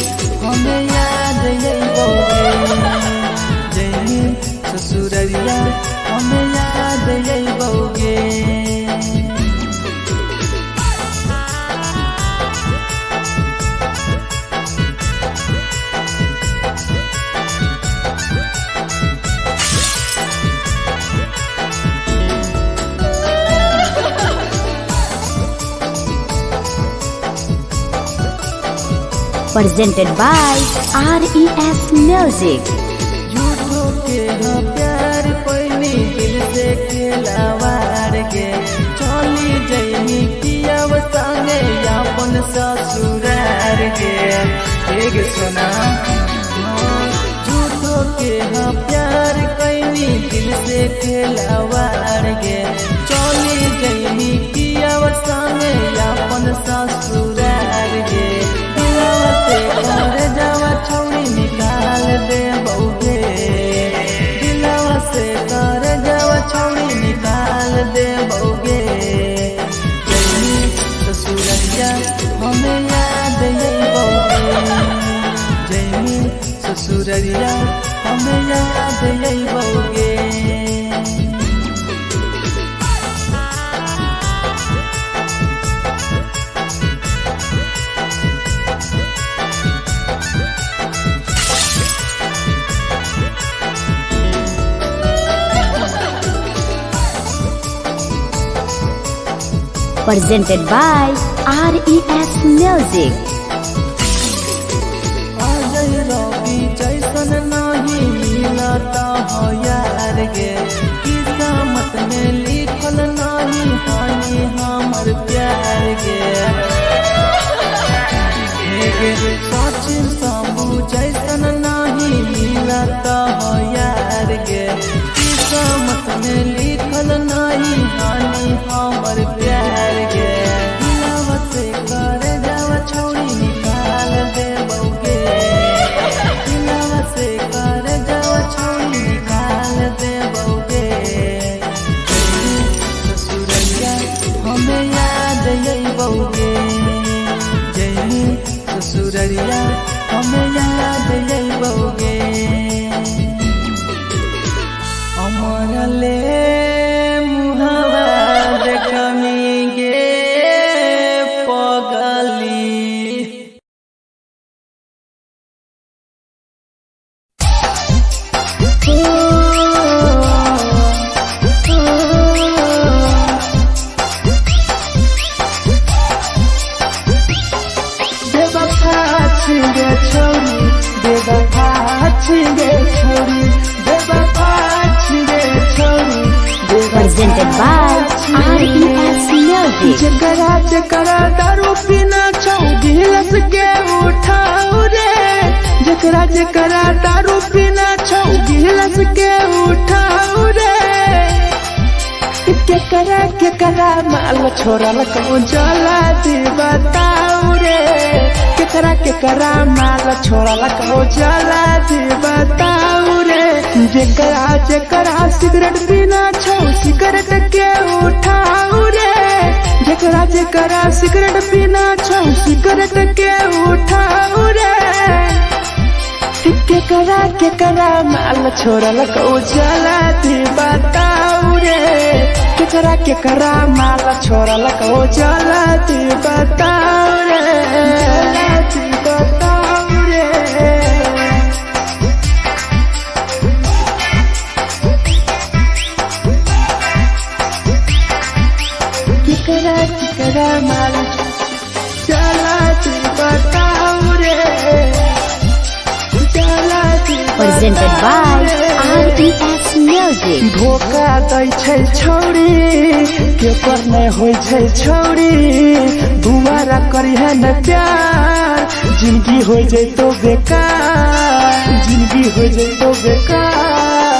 हमें याद अइबोगे जैनी ससुरैया हमें याद अइबोगे। Presented by RES Music. झूठो के हाँ प्यार पैनी दिल से खिलावार गे चली जैनी पियाव संगे अपन ससुरार गे एक सुना झूठो के हाँ प्यार कैनी दिल से खिलावार गे चली जैनी पियाव संगे अपन ससुरार गे कर जावा छौड़ी निकाल देबोगे दिलवा से कर जावा छौड़ी निकाल देबोगे जैनी ससुरैया हमें याद अइबोगे जैनी ससुरैया हमें याद अइबोगे। Presented by RES Music. Ajay रवि जैसन नहीं मिलता हो यार गे किस्मत में लिखल नहीं हानि हमर प्यार गे सच समू जैसन नहीं मिलता हो यार गे किस्मत में लिखल नहीं हानि हमर प्यार गे दिलवा से कर जावा छौड़ी निकाल देबोगे दिलवा से कर जा छोरी बेवफा छिगे छोरी बेवफा छिगे छोरी Presented by RES Music. जकरा जकरा दारू पीना छौ गिलास के उठाओ रे जकरा जकरा दारू पीना छौ गिलास के उठाओ रे केकरा माल छोड़ल को जला दी बताओ रे केकरा माल छोड़ल को जला दी बताओ रे जकरा जकरा सिगरेट पीना छौ सिगरेट के उठाओ रे जकरा जकरा सिगरेट पीना छौ सिगरेट के उठाओ रे केकरा माल छोड़ल को जला दी बताओ रे केकरा माल छोड़ल को जला दी बताओ रे जला दी बताओ रे केकरा माल जला दी बताओ रे Presented by RES Music. धोखा दै छै छौरी केकर नै होइ छै छौरी दुबारा करिहे न प्यार जिंदगी हो जैतो बेकार जिंदगी हो जैतो बेकार